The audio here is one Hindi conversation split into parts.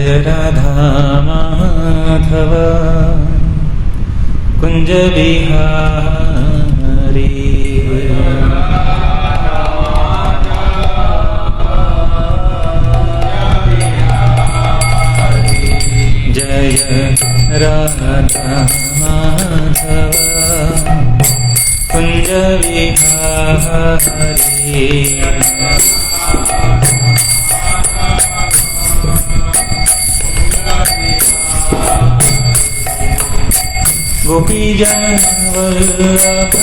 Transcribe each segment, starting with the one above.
जय राधा माधव कुंज बिहारी। जय राधा माधव कुंज बिहारी। गोपीजन वल्लभ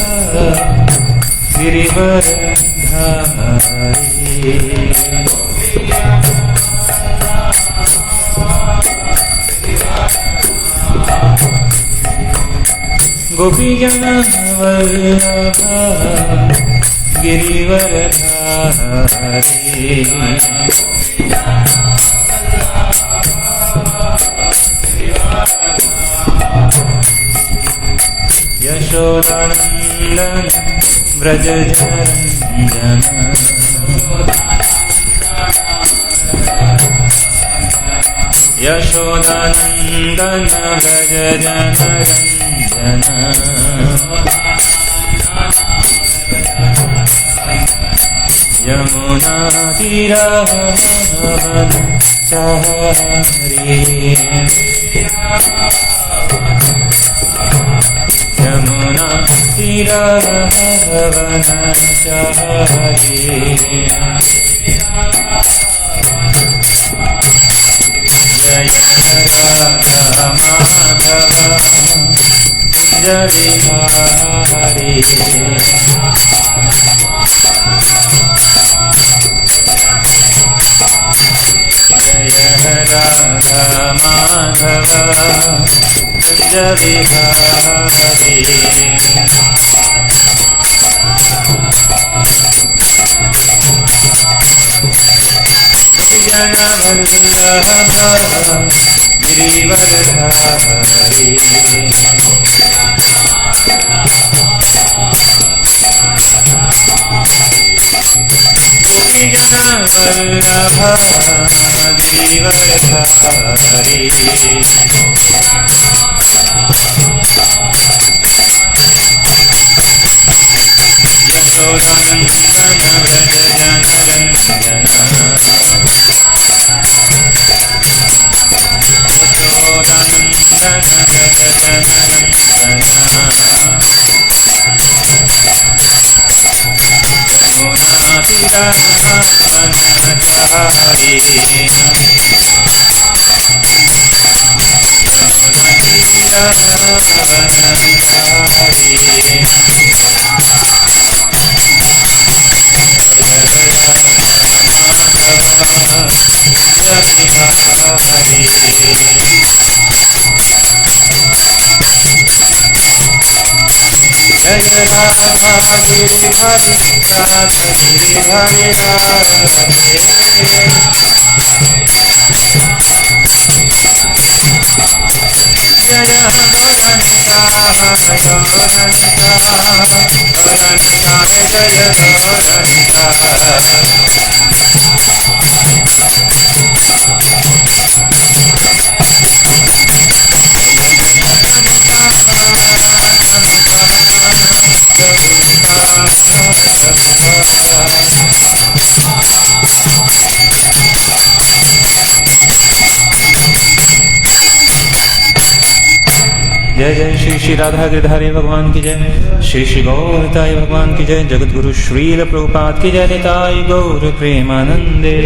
गिरिवरधारी। गोपीजन वल्लभ गिरिवरधारी। यशोदानंदन व्रज रंजन। यशोदानंदन व्रज रंजन। यमुना तीरवनचारी। यमुना तीरवनचारी। जय राधा माधव कुंज बिहारी। जय राधा माधव कुंज बिहारी। जन वल्लभ गिरिवरधारी। जन वल्लभ गिरिवरधारी। यशोदानंदन व्रज जनरंजन। यशोदानंदन व्रज जनरंजन। यमुना तीरवनचारी। यमुना तीरवनचारी। जय राधा गिरिधारी राधा गिरिधारी राधे। जय गौरनिता गौरनिता गौरनिता जय गौरनिता। जय जय श्री श्री राधा गिरधारी भगवान की जय। श्री श्री गौरताई भगवान की जय। जगत गुरु श्रील प्रभुपाद की जय। निताई गौर प्रेमानंदे।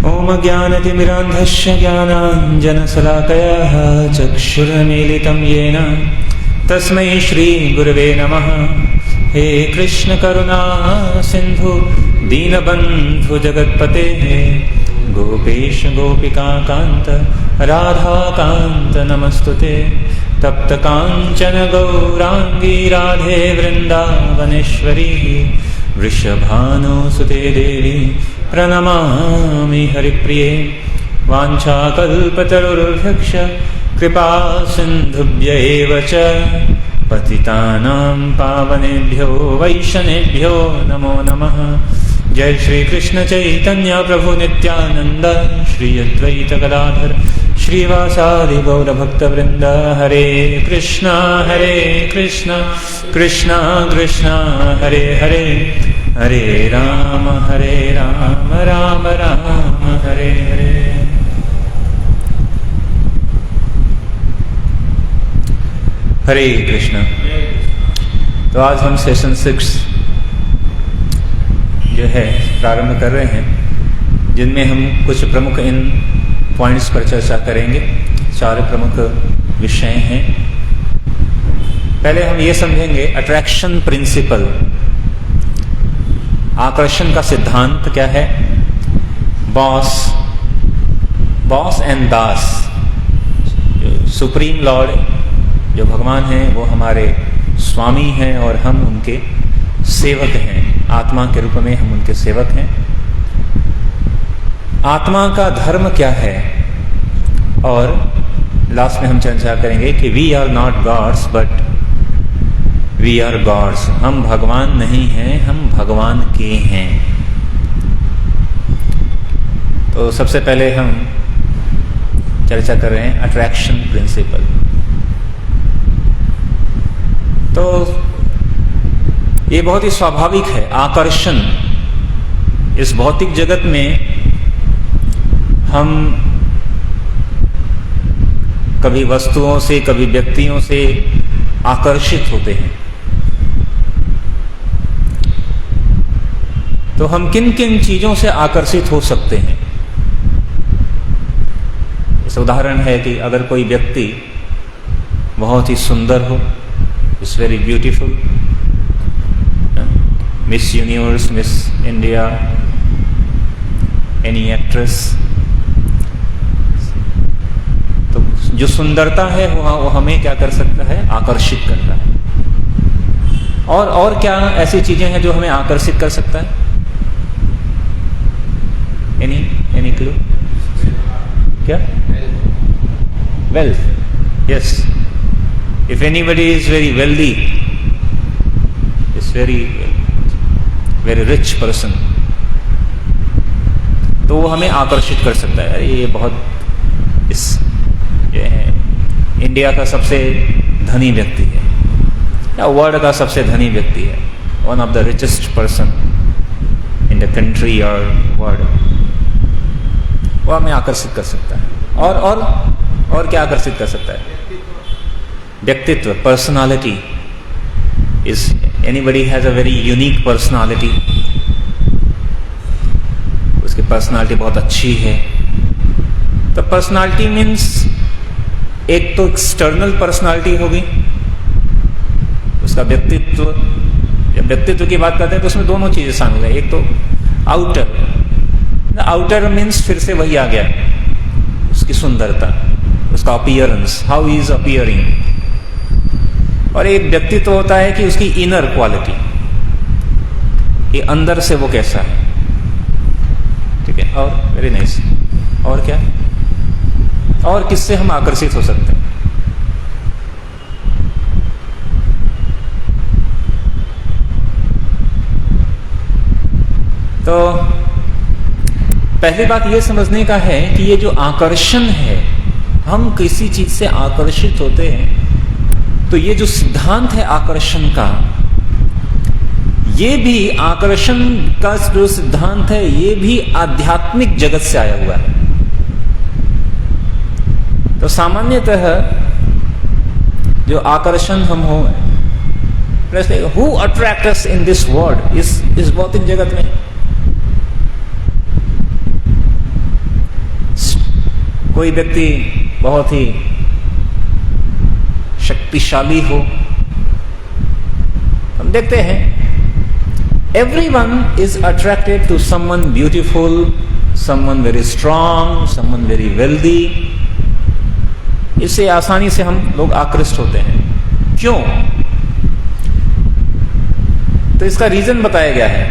ओम ज्ञानतिमिरान्धस्य ज्ञानाञ्जनशलाकया चक्षुरुन्मीलितं येन तस्मै श्री गुरवे नमः। हे कृष्ण करुणा सिंधु दीनबंधु जगत्पते। गोपेश गोपिका कांत राधा कांत नमस्तुते। तप्त कांचन गौरांगी राधे वृंदावनेश्वरी। वृषभानुसुते देवी प्रणमामि हरिप्रिये। वाञ्छाकल्पतरुर्भ्यश्च कृपा सिन्धुभ्य एव च। पतितानां पावनेभ्यो वैष्णवेभ्यो नमो नमः। जय श्री कृष्ण चैतन्य प्रभु नित्यानंद, श्री अद्वैत गदाधर श्रीवासादि गौर भक्त वृंद। हरे कृष्णा कृष्णा कृष्णा हरे हरे, हरे राम राम राम हरे हरे। हरे कृष्णा। तो आज हम सेशन 6 जो है प्रारंभ कर रहे हैं, जिनमें हम कुछ प्रमुख इन पॉइंट्स पर चर्चा करेंगे। 4 प्रमुख विषय हैं। पहले हम ये समझेंगे अट्रैक्शन प्रिंसिपल, आकर्षण का सिद्धांत क्या है। Boss and Das, supreme Lord जो भगवान हैं वो हमारे स्वामी हैं और हम उनके सेवक हैं। आत्मा के रूप में हम उनके सेवक हैं। आत्मा का धर्म क्या है, और लास्ट में हम चर्चा करेंगे कि we are not gods but we are gods. हम भगवान नहीं हैं, हम भगवान के हैं। तो सबसे पहले हम चर्चा कर रहे हैं अट्रैक्शन प्रिंसिपल। तो ये बहुत ही स्वाभाविक है। आकर्षण, इस भौतिक जगत में हम कभी वस्तुओं से कभी व्यक्तियों से आकर्षित होते हैं। तो हम किन किन चीजों से आकर्षित हो सकते हैं। इस उदाहरण है कि अगर कोई व्यक्ति बहुत ही सुंदर हो, it's very beautiful, miss universe, miss India, any actress, तो जो सुंदरता है वो हमें क्या कर सकता है, आकर्षित करता है। और क्या ऐसी चीजें हैं जो हमें आकर्षित कर सकता है। Any clue? क्या? Wealth. Yes, if anybody is very wealthy, is very rich person, तो वो हमें आकर्षित कर सकता है। ये बहुत ये है इंडिया का सबसे धनी व्यक्ति है या वर्ल्ड का सबसे धनी व्यक्ति है, one of the richest person in the country और वर्ल्ड, वो हमें आकर्षित कर सकता है। और क्या आकर्षित कर सकता है? व्यक्तित्व, personality. Is anybody has a very unique personality, उसकी पर्सनालिटी बहुत अच्छी है। तो पर्सनालिटी मीन्स एक तो एक्सटर्नल पर्सनालिटी होगी, उसका व्यक्तित्व। जब व्यक्तित्व की बात करते हैं तो उसमें दोनों चीजें शामिल है। एक तो आउटर मीन्स फिर से वही आ गया, उसकी सुंदरता, उसका appearance, how he is appearing. और एक व्यक्तित्व होता है कि उसकी इनर क्वालिटी, ये अंदर से वो कैसा है। ठीक है, और वेरी नाइस। और क्या, और किससे हम आकर्षित हो सकते हैं? तो पहली बात ये समझने का है कि ये जो आकर्षण है, हम किसी चीज से आकर्षित होते हैं, तो ये जो सिद्धांत है आकर्षण का, ये भी आकर्षण का जो सिद्धांत है ये भी आध्यात्मिक जगत से आया हुआ है। तो सामान्यतः जो आकर्षण हम हो, who attract us in this world, इस भौतिक जगत में कोई व्यक्ति बहुत ही शक्तिशाली हो, हम देखते हैं everyone is attracted to someone beautiful, someone very strong, someone very wealthy. इससे आसानी से हम लोग आकृष्ट होते हैं। क्यों? तो इसका रीजन बताया गया है।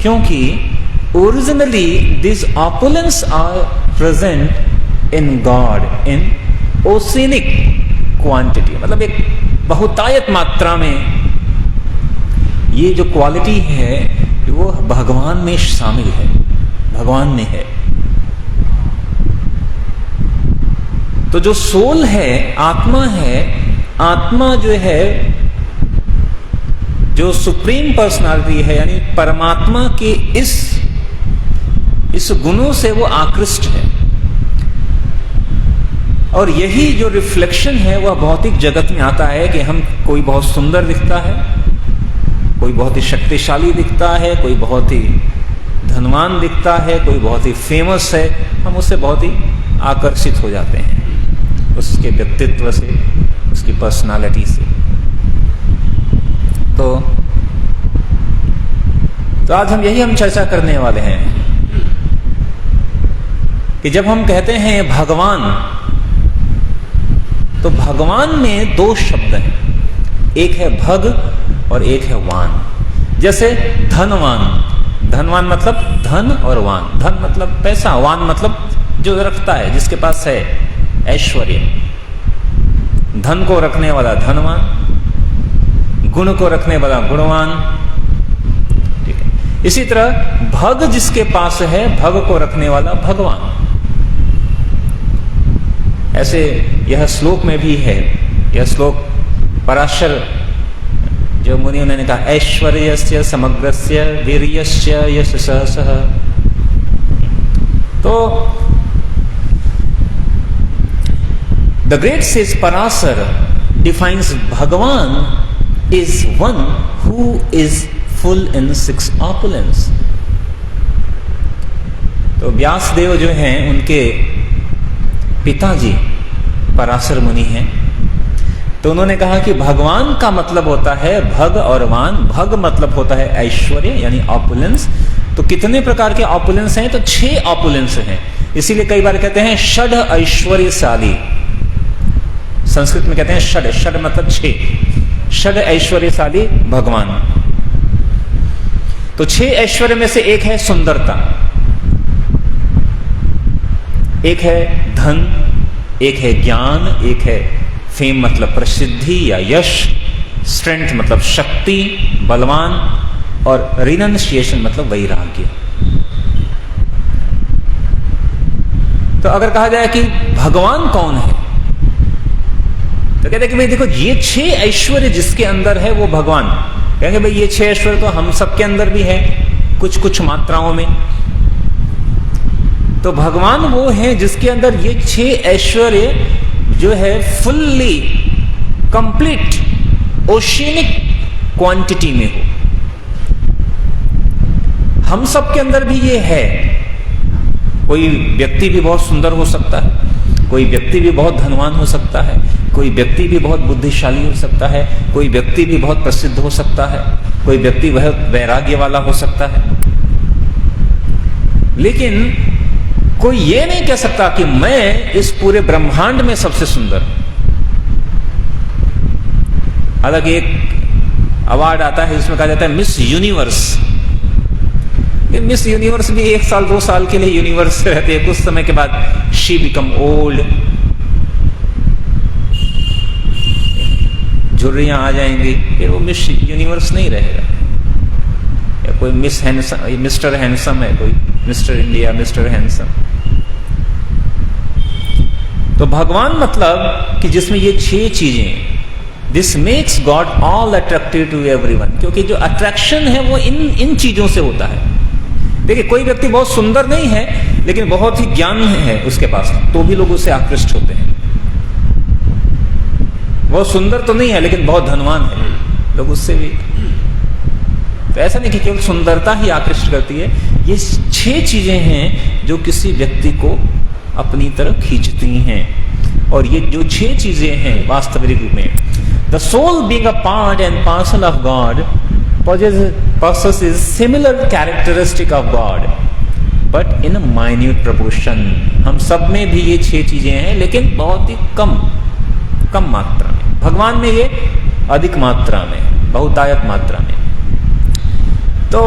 क्योंकि originally this opulence are present in God in oceanic quantity, मतलब एक बहुतायत मात्रा में ये जो क्वालिटी है वो भगवान में शामिल है, भगवान में है। तो जो सोल है, आत्मा है, आत्मा जो है, जो सुप्रीम पर्सनालिटी है, यानी परमात्मा के इस गुणों से वो आकृष्ट है। और यही जो रिफ्लेक्शन है वह भौतिक जगत में आता है कि हम, कोई बहुत सुंदर दिखता है, कोई बहुत ही शक्तिशाली दिखता है, कोई बहुत ही धनवान दिखता है, कोई बहुत ही फेमस है, हम उससे बहुत ही आकर्षित हो जाते हैं, उसके व्यक्तित्व से, उसकी पर्सनालिटी से। तो आज हम चर्चा करने वाले हैं कि जब हम कहते हैं भगवान, तो भगवान में दो शब्द हैं, एक है भग और एक है वान। जैसे धनवान, धनवान मतलब धन और वान, धन मतलब पैसा, वान मतलब जो रखता है, जिसके पास है ऐश्वर्य। धन को रखने वाला धनवान, गुण को रखने वाला गुणवान। ठीक है, इसी तरह भग जिसके पास है, भग को रखने वाला भगवान। ऐसे यह श्लोक में भी है, यह श्लोक पराशर जो मुनि, उन्होंने कहा ऐश्वर्यस्य समग्रस्य वीर्यस्य यशसः सः। तो the great sage Parashar defines Bhagavan is one who is full in 6 opulence. तो व्यासदेव जो हैं, उनके पिताजी पराशर मुनि हैं, तो उन्होंने कहा कि भगवान का मतलब होता है भग और वान। भग मतलब होता है ऐश्वर्य यानी ऑपुलेंस। तो कितने प्रकार के ऑपुलेंस हैं? तो 6 ऑपुलेंस हैं। इसीलिए कई बार कहते हैं षड ऐश्वर्यशाली, संस्कृत में कहते हैं षड, षड मतलब 6, षड ऐश्वर्यशाली भगवान। तो 6 ऐश्वर्य में से एक है सुंदरता, एक है धन, एक है ज्ञान, एक है फेम मतलब प्रसिद्धि या यश, स्ट्रेंथ मतलब शक्ति, बलवान, और रिनंसिएशन मतलब वैराग्य। तो अगर कहा जाए कि भगवान कौन है, तो कहते हैं कि भाई देखो, ये 6 ऐश्वर्य जिसके अंदर है वो भगवान। कहेंगे भाई ये 6 ऐश्वर्य तो हम सबके अंदर भी है, कुछ कुछ मात्राओं में। तो भगवान वो है जिसके अंदर ये 6 ऐश्वर्य जो है फुल्ली कंप्लीट ओशियनिक क्वांटिटी में हो। हम सब के अंदर भी ये है। कोई व्यक्ति भी बहुत सुंदर हो सकता है, कोई व्यक्ति भी बहुत धनवान हो सकता है, कोई व्यक्ति भी बहुत बुद्धिशाली हो सकता है, कोई व्यक्ति भी बहुत प्रसिद्ध हो सकता है, कोई व्यक्ति वह वैराग्य वाला हो सकता है। लेकिन कोई ये नहीं कह सकता कि मैं इस पूरे ब्रह्मांड में सबसे सुंदर। हालांकि एक अवार्ड आता है जिसमें कहा जाता है मिस यूनिवर्स। मिस यूनिवर्स भी 1 साल 2 साल के लिए यूनिवर्स रहते हैं, कुछ समय के बाद शी बिकम ओल्ड, झुर्रियां आ जाएंगी, फिर वो मिस यूनिवर्स नहीं रहेगा। या कोई मिस हैंडसम, मिस्टर हैंडसम है, कोई मिस्टर इंडिया, मिस्टर हैंडसम। तो भगवान मतलब कि जिसमें ये 6 चीजें, this makes God all attractive to everyone. क्योंकि जो अट्रैक्शन है वो इन चीजों से होता है। देखिए, कोई व्यक्ति बहुत सुंदर नहीं है लेकिन बहुत ही ज्ञान है उसके पास, तो भी लोग उससे आकृष्ट होते हैं। बहुत सुंदर तो नहीं है लेकिन बहुत धनवान है, लोग उससे भी। तो ऐसा नहीं कि केवल सुंदरता ही आकृष्ट करती है, ये 6 चीजें हैं जो किसी व्यक्ति को अपनी तरफ खींचती हैं। और ये जो 6 चीजें हैं वास्तविक रूप में, the soul being a part and parcel of God possesses similar characteristic of God but in a minute proportion। हम सब में भी ये 6 चीजें हैं लेकिन बहुत ही कम मात्रा में। भगवान में ये अधिक मात्रा में, बहुतायत मात्रा में। तो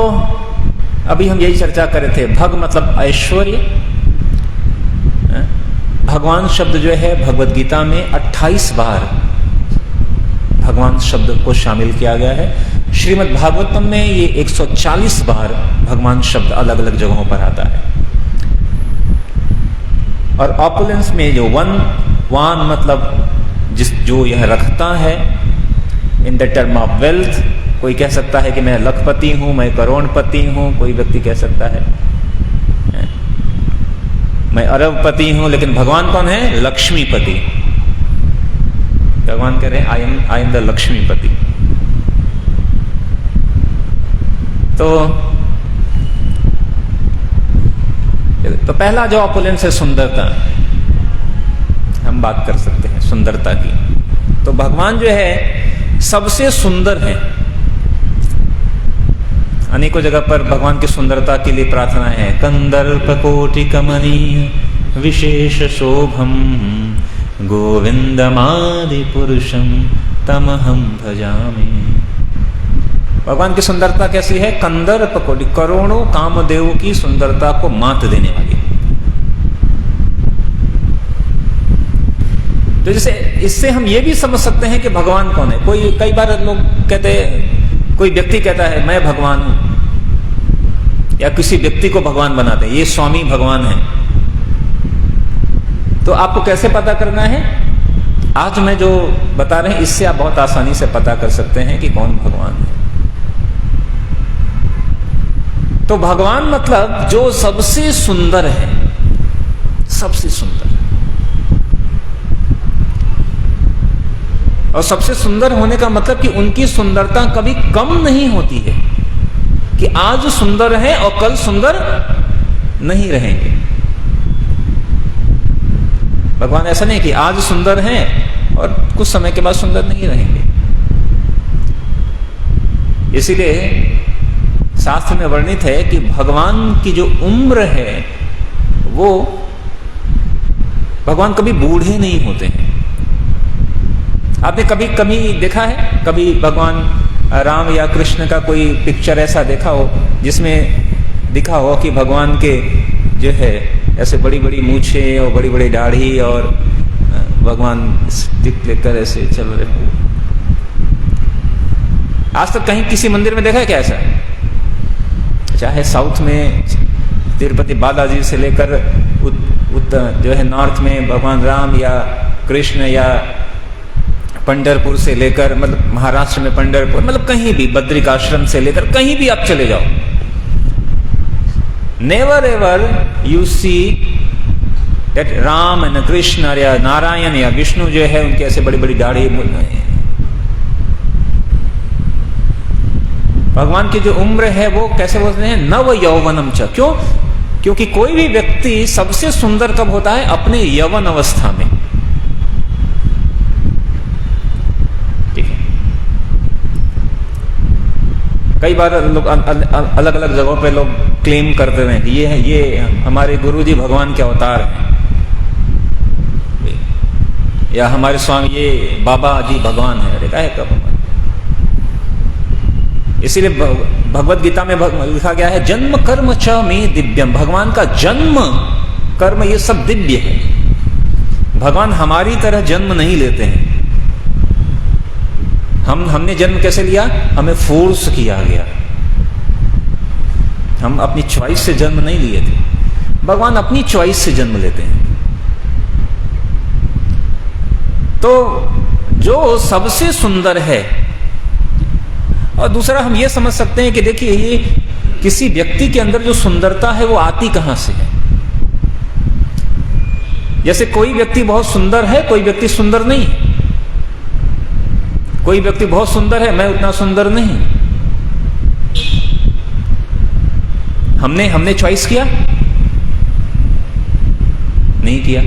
अभी हम यही चर्चा कर रहे थे, भग मतलब ऐश्वर्य। भगवान शब्द जो है भगवद गीता में 28 बार भगवान शब्द को शामिल किया गया है। श्रीमद् भागवतम में ये 140 बार भगवान शब्द अलग अलग जगहों पर आता है। और ऑपुलेंस में जो वान मतलब जो यह रखता है, in the term of wealth, कोई कह सकता है कि मैं लखपति हूं, मैं करोड़पति हूं, कोई व्यक्ति कह सकता है मैं अरबपति हूं, लेकिन भगवान कौन है? लक्ष्मीपति। भगवान कह रहे हैं आई एम द लक्ष्मीपति। तो पहला जो ऑपुलेंस है सुंदरता, हम बात कर सकते हैं सुंदरता की। तो भगवान जो है सबसे सुंदर है। अनेकों जगह पर भगवान की सुंदरता के लिए प्रार्थना है। कंदर्प कोटि कमनीय विशेष शोभम गोविंदमादि पुरुषम तमहम भजामि। भगवान की सुंदरता कैसी है? कंदर्प कोटि, करोड़ों कामदेव की सुंदरता को मात देने वाली। तो जैसे इससे हम ये भी समझ सकते हैं कि भगवान कौन है। कई बार लोग कहते हैं, कोई व्यक्ति कहता है मैं भगवान हूं, या किसी व्यक्ति को भगवान बनाते हैं, ये स्वामी भगवान है। तो आपको कैसे पता करना है? आज मैं जो बता रहे हैं इससे आप बहुत आसानी से पता कर सकते हैं कि कौन भगवान है। तो भगवान मतलब जो सबसे सुंदर है, सबसे सुंदर। और सबसे सुंदर होने का मतलब कि उनकी सुंदरता कभी कम नहीं होती है, कि आज सुंदर है और कल सुंदर नहीं रहेंगे। भगवान ऐसा नहीं कि आज सुंदर हैं और कुछ समय के बाद सुंदर नहीं रहेंगे। इसीलिए शास्त्र में वर्णित है कि भगवान की जो उम्र है वो, भगवान कभी बूढ़े नहीं होते हैं। आपने कभी कभी देखा है, कभी भगवान राम या कृष्ण का कोई पिक्चर ऐसा देखा हो जिसमें दिखा हो कि भगवान के जो है ऐसे बड़ी बड़ी मूछें और बड़ी बड़ी दाढ़ी और भगवान स्टिक लेकर ऐसे चल रहे हो? आज तक कहीं किसी मंदिर में देखा है क्या ऐसा? चाहे साउथ में तिरुपति बालाजी से लेकर जो है नॉर्थ में भगवान राम या कृष्ण, या पंढरपुर से लेकर, मतलब महाराष्ट्र में पंढरपुर, मतलब कहीं भी बद्रिकाश्रम से लेकर कहीं भी आप चले जाओ, never ever you see that Ram and Krishna या नारायण या विष्णु जो है उनके ऐसे बड़ी बड़ी दाढ़ी। भगवान की जो उम्र है वो कैसे बोलते हैं? नव यौवनम च। क्यों? क्योंकि कोई भी व्यक्ति सबसे सुंदर कब होता है? अपने यौवन अवस्था में। ठीक है। कई बार लोग अलग अलग जगहों पे लोग क्लेम करते हैं कि ये हमारे गुरुजी भगवान के अवतार हैं, या हमारे स्वामी ये बाबा जी भगवान है। अरे काहे का भगवान? इसीलिए भगवत गीता में लिखा गया है जन्म कर्म च में दिव्यम। भगवान का जन्म कर्म ये सब दिव्य है। भगवान हमारी तरह जन्म नहीं लेते हैं। हमने जन्म कैसे लिया? हमें फोर्स किया गया। हम अपनी चॉइस से जन्म नहीं लिए थे। भगवान अपनी चॉइस से जन्म लेते हैं। तो जो सबसे सुंदर है, और दूसरा हम ये समझ सकते हैं कि देखिए ये किसी व्यक्ति के अंदर जो सुंदरता है वो आती कहां से है। जैसे कोई व्यक्ति बहुत सुंदर है, कोई व्यक्ति सुंदर नहीं है। कोई व्यक्ति बहुत सुंदर है, मैं उतना सुंदर नहीं। हमने चॉइस किया? नहीं किया।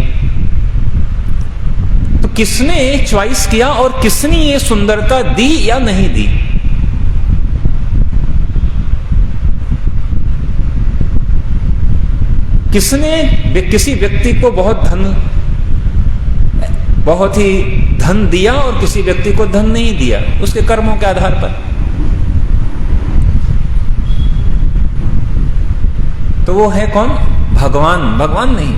तो किसने चॉइस किया और किसने ये सुंदरता दी या नहीं दी? किसने किसी व्यक्ति को बहुत ही धन दिया और किसी व्यक्ति को धन नहीं दिया? उसके कर्मों के आधार पर। तो वो है कौन? भगवान। भगवान नहीं,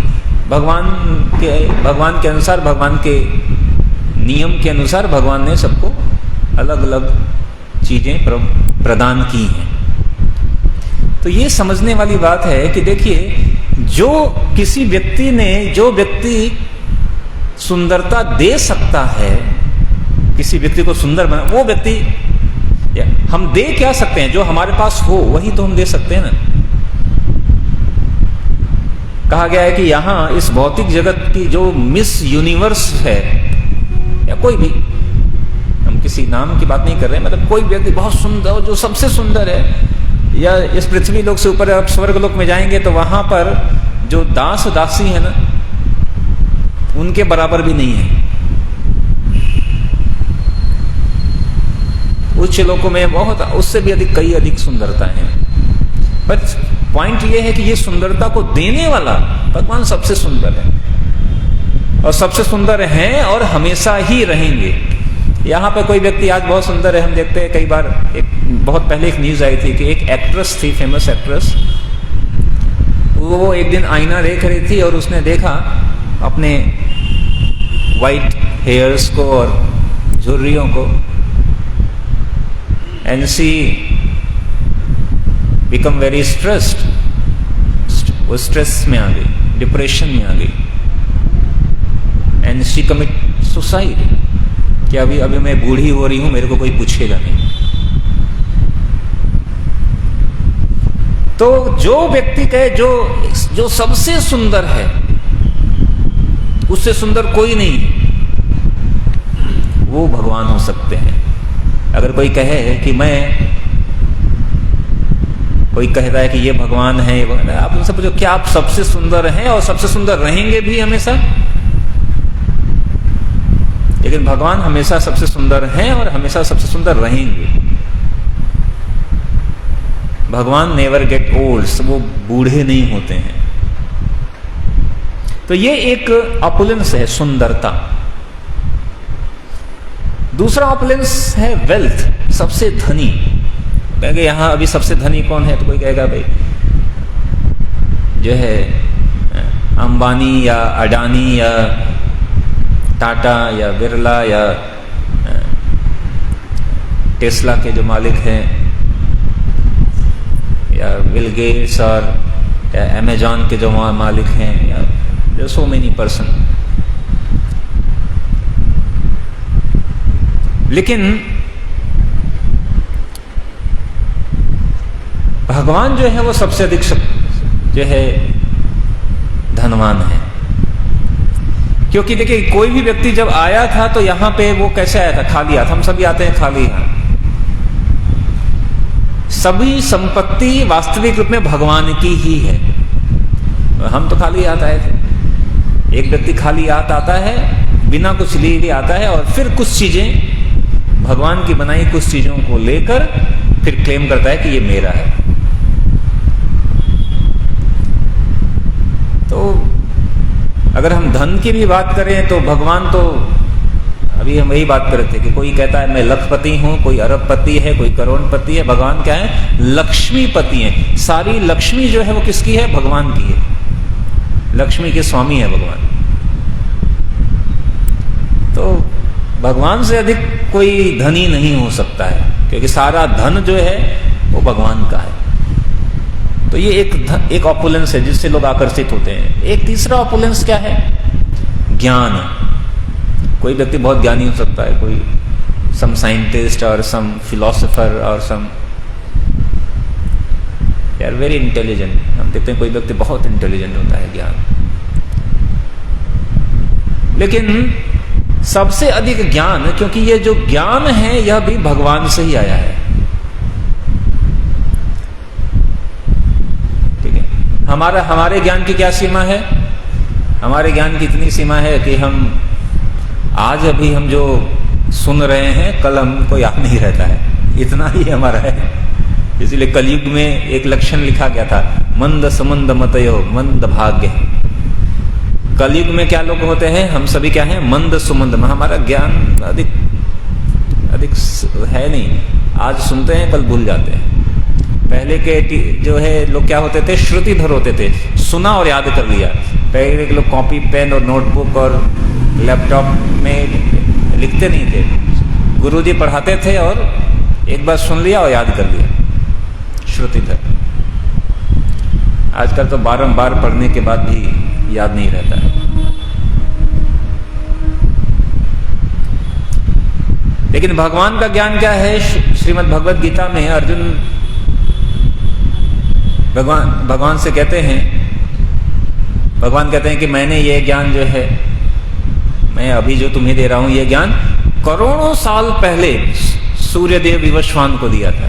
भगवान के अनुसार, भगवान के नियम के अनुसार भगवान ने सबको अलग अलग चीजें प्रदान की हैं। तो ये समझने वाली बात है कि देखिए, जो किसी व्यक्ति ने, जो व्यक्ति सुंदरता दे सकता है, किसी व्यक्ति को सुंदर बना, वो व्यक्ति, हम दे क्या सकते हैं? जो हमारे पास हो वही तो हम दे सकते हैं ना। कहा गया है कि यहां इस भौतिक जगत की जो मिस यूनिवर्स है, या कोई भी, हम किसी नाम की बात नहीं कर रहे, मतलब कोई व्यक्ति बहुत सुंदर, जो सबसे सुंदर है, या इस पृथ्वी लोक से ऊपर आप स्वर्ग लोक में जाएंगे तो वहां पर जो दास दासी है ना, उनके बराबर भी नहीं है। उच्च लोकों में बहुत, उससे भी कई अधिक सुंदरता है। पर पॉइंट ये है कि ये सुंदरता को देने वाला भगवान सबसे सुंदर है, और सबसे सुंदर हैं और हमेशा ही रहेंगे। यहाँ पे कोई व्यक्ति आज बहुत सुंदर है, हम देखते हैं कई बार, एक बहुत पहले एक न्यूज आई थी कि एक एक्ट्रेस थी, फेमस एक्ट्रेस, वो एक दिन आईना देख रही थी और उसने देखा अपने वाइट हेयर्स को और झुर्रियों को, and she become very stressed, वो स्ट्रेस में आ गई, डिप्रेशन में आ गई, एंड शी कमिट सुसाइड, कि अभी मैं बूढ़ी हो रही हूं, मेरे को कोई पूछेगा नहीं। तो जो व्यक्ति कहे जो सबसे सुंदर है, उससे सुंदर कोई नहीं, वो भगवान हो सकते हैं। अगर कोई कहे कि कोई कहता है कि ये भगवान है, आप उनसे पूछो क्या आप सबसे सुंदर हैं और सबसे सुंदर रहेंगे भी हमेशा? लेकिन भगवान हमेशा सबसे सुंदर हैं और हमेशा सबसे सुंदर रहेंगे। भगवान नेवर गेट ओल्ड, वो बूढ़े नहीं होते हैं। तो ये एक ऑपुलेंस है, सुंदरता। दूसरा ऑपुलेंस है वेल्थ, सबसे धनी। कहेंगे यहां अभी सबसे धनी कौन है, तो कोई कहेगा भाई जो है अंबानी या अडानी या टाटा या बिरला या टेस्ला के जो मालिक हैं, या बिल गेट्स और या अमेजॉन के जो मालिक हैं, या सो मेनी पर्सन। लेकिन भगवान जो है वो सबसे अधिक जो है धनवान है। क्योंकि देखिए, कोई भी व्यक्ति जब आया था तो यहां पे वो कैसे आया था? खाली आया था। हम सभी आते हैं खाली यहां। सभी संपत्ति वास्तविक रूप में भगवान की ही है। हम तो खाली आते आए थे। एक व्यक्ति खाली आता है, बिना कुछ लिए भी आता है, और फिर कुछ चीजें, भगवान की बनाई कुछ चीजों को लेकर फिर क्लेम करता है कि ये मेरा है। तो अगर हम धन की भी बात करें तो भगवान तो, अभी हम यही बात कर रहे थे कि कोई कहता है मैं लखपति हूं, कोई अरबपति है, कोई करोड़पति है। भगवान क्या है? लक्ष्मीपति है। सारी लक्ष्मी जो है वो किसकी है? भगवान की है। लक्ष्मी के स्वामी है भगवान। तो भगवान से अधिक कोई धनी नहीं हो सकता है, क्योंकि सारा धन जो है वो भगवान का है। तो ये एक ऑपुलेंस है जिससे लोग आकर्षित होते हैं। एक तीसरा ऑपुलेंस क्या है? ज्ञान। कोई व्यक्ति बहुत ज्ञानी हो सकता है, कोई सम साइंटिस्ट और सम फिलोसोफर और सम यार वेरी इंटेलिजेंट। हम देखते हैं कोई व्यक्ति बहुत इंटेलिजेंट होता है, ज्ञान। लेकिन सबसे अधिक ज्ञान, क्योंकि ये जो ज्ञान है यह भी भगवान से ही आया है। ठीक है, हमारे ज्ञान की क्या सीमा है? हमारे ज्ञान की इतनी सीमा है कि हम आज अभी हम जो सुन रहे हैं कल हमको याद नहीं रहता है, इतना ही हमारा है। इसलिए कलयुग में एक लक्षण लिखा गया था, मंद समंद मतयो मंद भाग्य। कलयुग में क्या लोग होते हैं? हम सभी क्या हैं? मंद सुमंद। हमारा ज्ञान अधिक है नहीं। आज सुनते हैं, कल भूल जाते हैं। पहले के जो है लोग क्या होते थे? श्रुतिधर होते थे, सुना और याद कर लिया। पहले के लोग कॉपी पेन और नोटबुक और लैपटॉप में लिखते नहीं थे। गुरुजी पढ़ाते थे और एक बार सुन लिया और याद कर लिया, श्रुतिधर। आजकल तो बारंबार पढ़ने के बाद भी याद नहीं रहता है। लेकिन भगवान का ज्ञान क्या है? श्रीमद् भगवद गीता में अर्जुन भगवान से कहते हैं, भगवान कहते हैं कि मैंने ये ज्ञान जो है, मैं अभी जो तुम्हें दे रहा हूं, ये ज्ञान करोड़ों साल पहले सूर्यदेव विवस्वान को दिया था।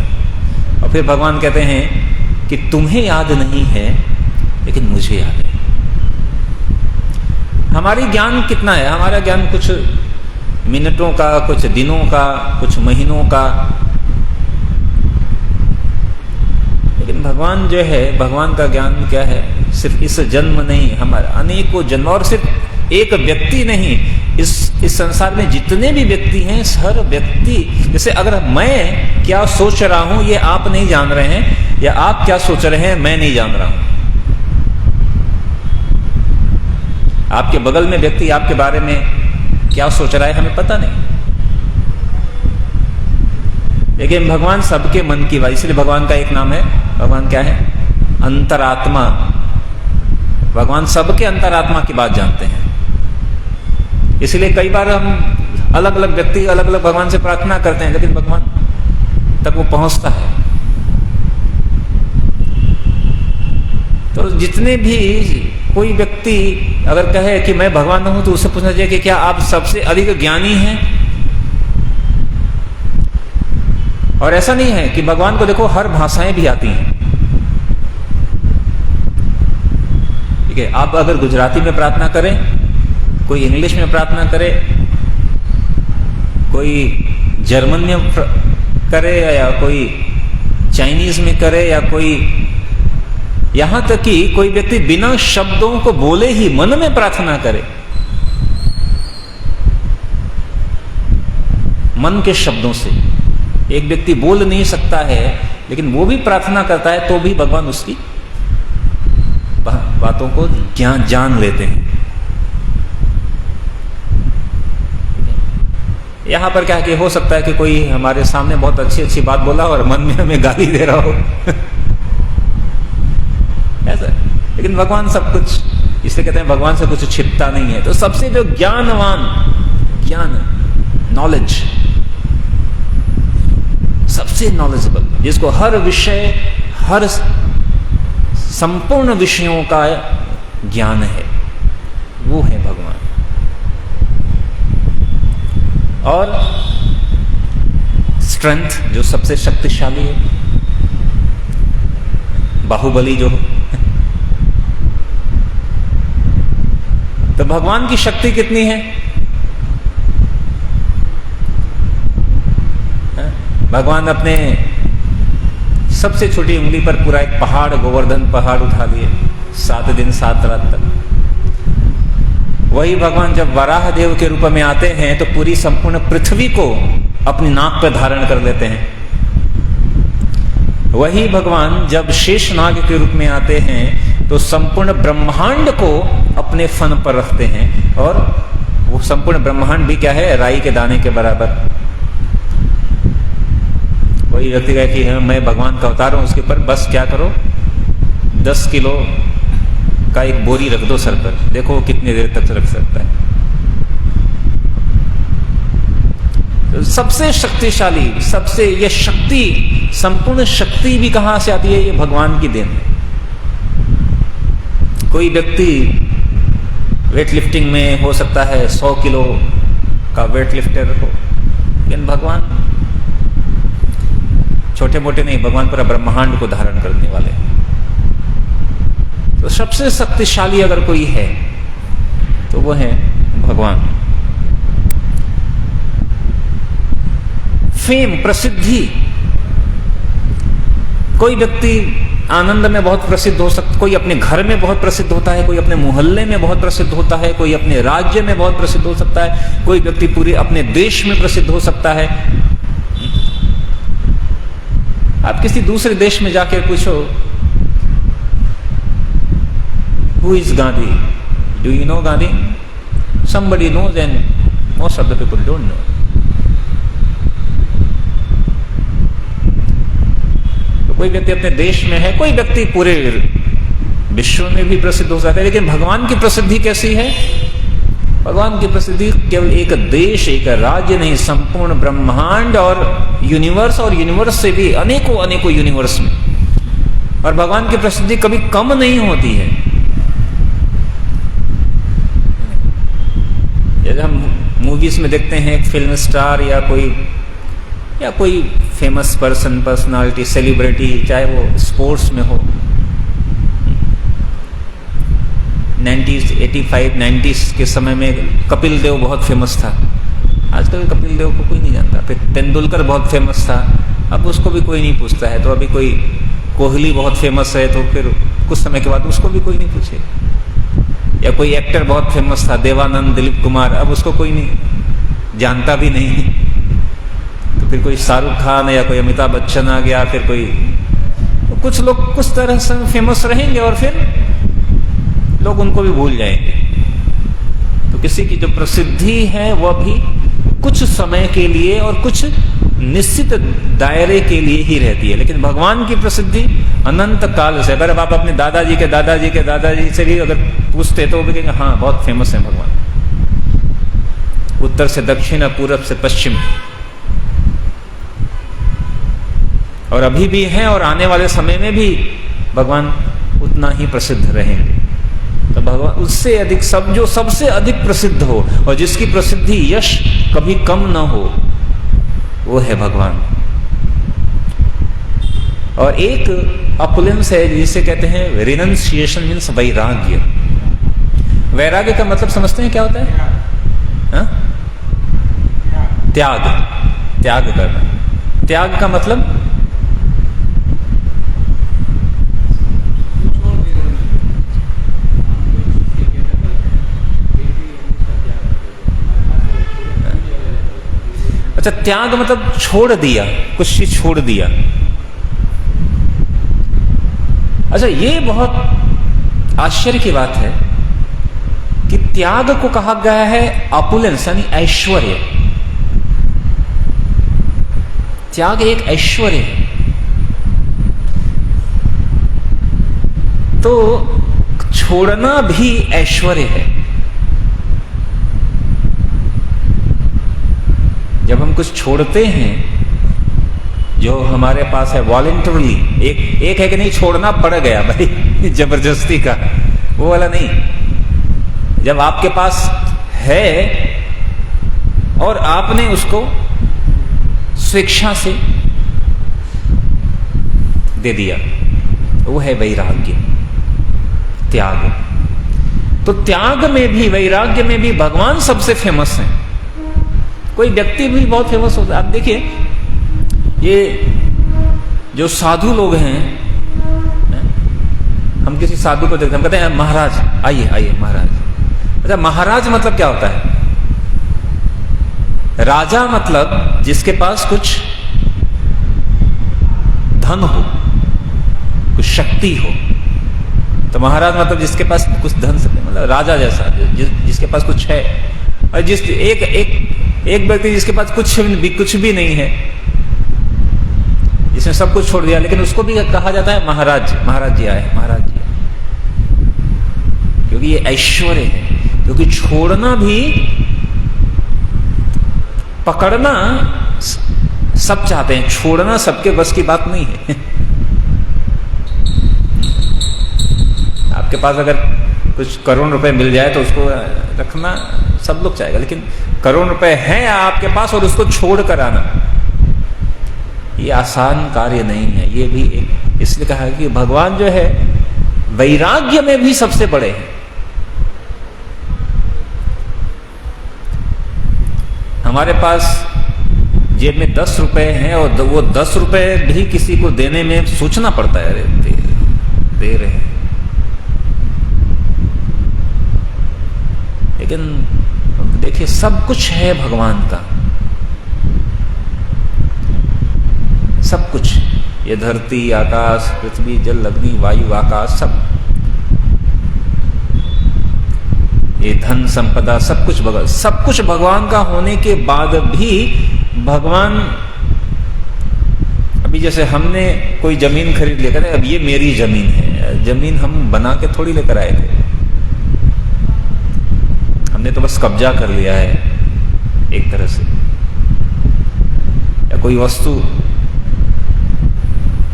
और फिर भगवान कहते हैं कि तुम्हें याद नहीं है लेकिन मुझे याद है। हमारी ज्ञान कितना है? हमारा ज्ञान कुछ मिनटों का, कुछ दिनों का, कुछ महीनों का। लेकिन भगवान जो है, भगवान का ज्ञान क्या है? सिर्फ इस जन्म नहीं, हमारा अनेकों जन्म, और सिर्फ एक व्यक्ति नहीं, इस संसार में जितने भी व्यक्ति हैं, हर व्यक्ति, जैसे अगर मैं क्या सोच रहा हूं ये आप नहीं जान रहे हैं, या आप क्या सोच रहे हैं मैं नहीं जान रहा हूं। आपके बगल में व्यक्ति आपके बारे में क्या सोच रहा है हमें पता नहीं, लेकिन भगवान सबके मन की बात। इसलिए भगवान का एक नाम है, भगवान क्या है? अंतरात्मा। भगवान सबके अंतरात्मा की बात जानते हैं। इसलिए कई बार हम अलग अलग व्यक्ति अलग अलग भगवान से प्रार्थना करते हैं, लेकिन भगवान तक वो पहुंचता है। तो जितने भी कोई व्यक्ति अगर कहे कि मैं भगवान हूं, तो उससे पूछना चाहिए कि क्या आप सबसे अधिक ज्ञानी हैं? और ऐसा नहीं है कि भगवान को देखो हर भाषाएं भी आती हैं। ठीक है, आप अगर गुजराती में प्रार्थना करें, कोई इंग्लिश में प्रार्थना करे, कोई जर्मन में करे, या कोई चाइनीज में करे, या कोई, यहां तक कि कोई व्यक्ति बिना शब्दों को बोले ही मन में प्रार्थना करे, मन के शब्दों से। एक व्यक्ति बोल नहीं सकता है लेकिन वो भी प्रार्थना करता है, तो भी भगवान उसकी बातों को जान लेते हैं। यहां पर क्या है कि हो सकता है कि कोई हमारे सामने बहुत अच्छी अच्छी बात बोला और मन में हमें गाली दे रहा हो ऐसा। लेकिन भगवान सब कुछ, इसलिए कहते हैं भगवान से कुछ छिपता नहीं है। तो सबसे जो ज्ञानवान, ज्ञान, नॉलेज, सबसे नॉलेजेबल, जिसको हर विषय, हर संपूर्ण विषयों का ज्ञान है, वो है भगवान। और स्ट्रेंथ, जो सबसे शक्तिशाली है, बाहुबली जो, तो भगवान की शक्ति कितनी है? भगवान अपने सबसे छोटी उंगली पर पूरा एक पहाड़, गोवर्धन पहाड़ उठा लिए 7 दिन 7 रात तक। वही भगवान जब वराह देव के रूप में आते हैं तो पूरी संपूर्ण पृथ्वी को अपनी नाक पर धारण कर लेते हैं। वही भगवान जब शेषनाग के रूप में आते हैं तो संपूर्ण ब्रह्मांड को अपने फन पर रखते हैं, और वो संपूर्ण ब्रह्मांड भी क्या है? राई के दाने के बराबर। वही व्यक्ति कहे कि मैं भगवान का अवतार हूं, उसके ऊपर बस क्या करो, 10 किलो का एक बोरी रख दो सर पर, देखो कितनी देर तक रख सकता है। तो सबसे शक्तिशाली, सबसे ये शक्ति, संपूर्ण शक्ति भी कहां से आती है? ये भगवान की देन है। कोई व्यक्ति वेट लिफ्टिंग में हो सकता है 100 किलो का वेट लिफ्टर हो, लेकिन भगवान छोटे मोटे नहीं, भगवान पूरा ब्रह्मांड को धारण करने वाले। तो सबसे शक्तिशाली अगर कोई है तो वो है भगवान। फेम, प्रसिद्धि, कोई व्यक्ति आनंद में बहुत प्रसिद्ध हो सकता, कोई अपने घर में बहुत प्रसिद्ध होता है, कोई अपने मोहल्ले में बहुत प्रसिद्ध होता है, कोई अपने राज्य में बहुत प्रसिद्ध हो सकता है, कोई व्यक्ति पूरे अपने देश में प्रसिद्ध हो सकता है। आप किसी दूसरे देश में जाकर पूछो, who is Gandhi, do you know Gandhi? somebody knows and most of the people don't know. कोई व्यक्ति अपने देश में है, कोई व्यक्ति पूरे विश्व में भी प्रसिद्ध हो सकता है, लेकिन भगवान की प्रसिद्धि कैसी है? भगवान की प्रसिद्धि केवल एक देश, एक राज्य नहीं, संपूर्ण ब्रह्मांड और यूनिवर्स से भी अनेकों अनेकों यूनिवर्स में। और भगवान की प्रसिद्धि कभी कम नहीं होती है। जैसे हम मूवीज में देखते हैं, एक फिल्म स्टार या कोई फेमस पर्सनालिटी, सेलिब्रिटी, चाहे वो स्पोर्ट्स में हो, 85-90s के समय में कपिल देव बहुत फेमस था। आजकल कपिल देव को कोई नहीं जानता। फिर तेंदुलकर बहुत फेमस था, अब उसको भी कोई नहीं पूछता है। तो अभी कोई कोहली बहुत फेमस है, तो फिर कुछ समय के बाद उसको भी कोई नहीं पूछे। या कोई एक्टर बहुत फेमस था, देवानंद, दिलीप कुमार, अब उसको कोई नहीं जानता भी नहीं। तो फिर कोई शाहरुख खान या कोई अमिताभ बच्चन आ गया, फिर कोई, तो कुछ लोग कुछ तरह से फेमस रहेंगे और फिर लोग उनको भी भूल जाएंगे। तो किसी की जो प्रसिद्धि है वह भी कुछ समय के लिए और कुछ निश्चित दायरे के लिए ही रहती है, लेकिन भगवान की प्रसिद्धि अनंत काल से। अगर आप अपने दादाजी के दादाजी के दादाजी से भी अगर पूछते तो वो भी कहेंगे हाँ बहुत फेमस है भगवान, उत्तर से दक्षिण, पूरब से पश्चिम, और अभी भी हैं और आने वाले समय में भी भगवान उतना ही प्रसिद्ध रहेंगे। तो भगवान उससे अधिक, जो सबसे अधिक प्रसिद्ध हो और जिसकी प्रसिद्धि यश कभी कम ना हो, वो है भगवान। और एक अपुलेंस है जिसे कहते हैं रिनंसिएशन, मीन्स वैराग्य। वैराग्य का मतलब समझते हैं क्या होता है? हा? त्याग करना। त्याग का मतलब अच्छा, त्याग मतलब छोड़ दिया, कुछ चीज छोड़ दिया। अच्छा, ये बहुत आश्चर्य की बात है कि त्याग को कहा गया है अपुलेंस, यानी ऐश्वर्य। त्याग एक ऐश्वर्य है। तो छोड़ना भी ऐश्वर्य है। जब हम कुछ छोड़ते हैं जो हमारे पास है वॉलंटरली, एक है कि नहीं छोड़ना पड़ गया भाई जबरदस्ती का, वो वाला नहीं। जब आपके पास है और आपने उसको स्वेच्छा से दे दिया, वो है वैराग्य, त्याग। तो त्याग में भी, वैराग्य में भी भगवान सबसे फेमस है। कोई व्यक्ति भी बहुत फेमस होता है। आप देखिए, ये जो साधु लोग हैं, हम किसी साधु को देखते हैं, हम कहते हैं महाराज आइए आइए महाराज। अच्छा, महाराज मतलब क्या होता है? राजा मतलब जिसके पास कुछ धन हो, कुछ शक्ति हो। तो महाराज मतलब जिसके पास कुछ धन से, मतलब राजा जैसा, जिसके पास कुछ है। और एक व्यक्ति जिसके पास कुछ भी नहीं है, जिसने सब कुछ छोड़ दिया, लेकिन उसको भी कहा जाता है महाराज, महाराज जी आए, महाराज जी आए। क्योंकि ये ऐश्वर्य है। क्योंकि छोड़ना भी, पकड़ना सब चाहते हैं, छोड़ना सबके बस की बात नहीं है। आपके पास अगर कुछ करोड़ रुपए मिल जाए तो उसको रखना सब लोग चाहेगा, लेकिन करोड़ रुपए हैं आपके पास और उसको छोड़ कर आना, ये आसान कार्य नहीं है। ये भी एक, इसलिए कहा कि भगवान जो है वैराग्य में भी सबसे बड़े हैं। हमारे पास जेब में 10 रुपए हैं और वो 10 रुपए भी किसी को देने में सोचना पड़ता है, दे रहे हैं। लेकिन देखिए, सब कुछ है भगवान का, सब कुछ। ये धरती, आकाश, पृथ्वी, जल, अग्नि, वायु, आकाश, सब, ये धन संपदा, सब कुछ भगवान का होने के बाद भी भगवान अभी जैसे हमने कोई जमीन खरीद लेकर, अब ये मेरी जमीन है, जमीन हम बना के थोड़ी लेकर आए थे, हमने तो बस कब्जा कर लिया है एक तरह से। या कोई वस्तु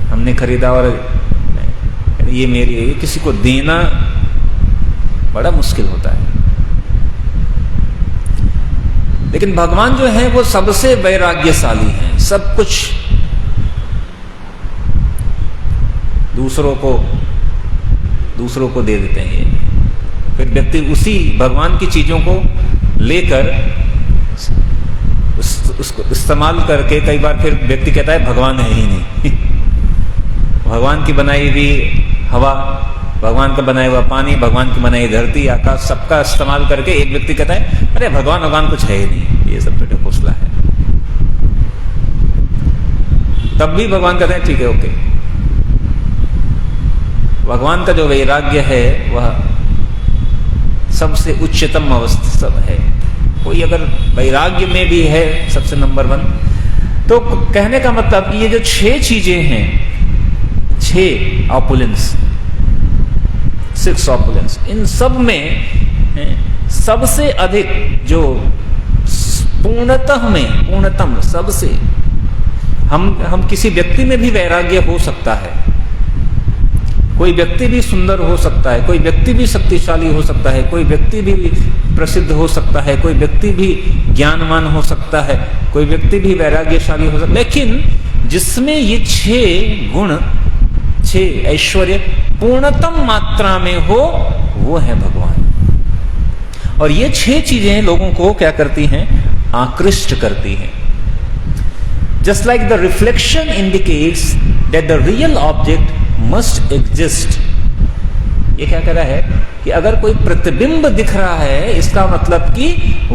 हमने खरीदा और ये मेरी है, किसी को देना बड़ा मुश्किल होता है। लेकिन भगवान जो है वो सबसे वैराग्यशाली हैं, सब कुछ दूसरों को दे देते हैं। ये फिर व्यक्ति उसी भगवान की चीजों को लेकर उसको इस्तेमाल करके कई बार फिर व्यक्ति कहता है भगवान है ही नहीं। भगवान की बनाई हुई हवा, भगवान का बनाया हुआ पानी, भगवान की बनाई धरती आकाश, सबका इस्तेमाल करके एक व्यक्ति कहता है अरे भगवान कुछ है ही नहीं, ये सब तो हौसला है। तब भी भगवान कहते हैं ठीक है, ओके। भगवान का जो वैराग्य है वह सबसे उच्चतम अवस्था सब है। कोई अगर वैराग्य में भी है सबसे नंबर 1, तो कहने का मतलब कि ये जो 6 चीजें हैं, 6 ऑपुलेंस, 6 ऑपुलेंस, इन सब में सबसे अधिक जो पूर्णतम सबसे हम किसी व्यक्ति में भी वैराग्य हो सकता है, कोई व्यक्ति भी सुंदर हो सकता है, कोई व्यक्ति भी शक्तिशाली हो सकता है, कोई व्यक्ति भी प्रसिद्ध हो सकता है, कोई व्यक्ति भी ज्ञानवान हो सकता है, कोई व्यक्ति भी वैराग्यशाली हो सकता है, लेकिन जिसमें ये 6 गुण, 6 ऐश्वर्य पूर्णतम मात्रा में हो, वो है भगवान। और ये 6 चीजें लोगों को क्या करती हैं? आकृष्ट करती हैं। Just like the reflection indicates that the real object must exist. ये क्या कह रहा है कि अगर कोई प्रतिबिंब दिख रहा है, इसका मतलब कि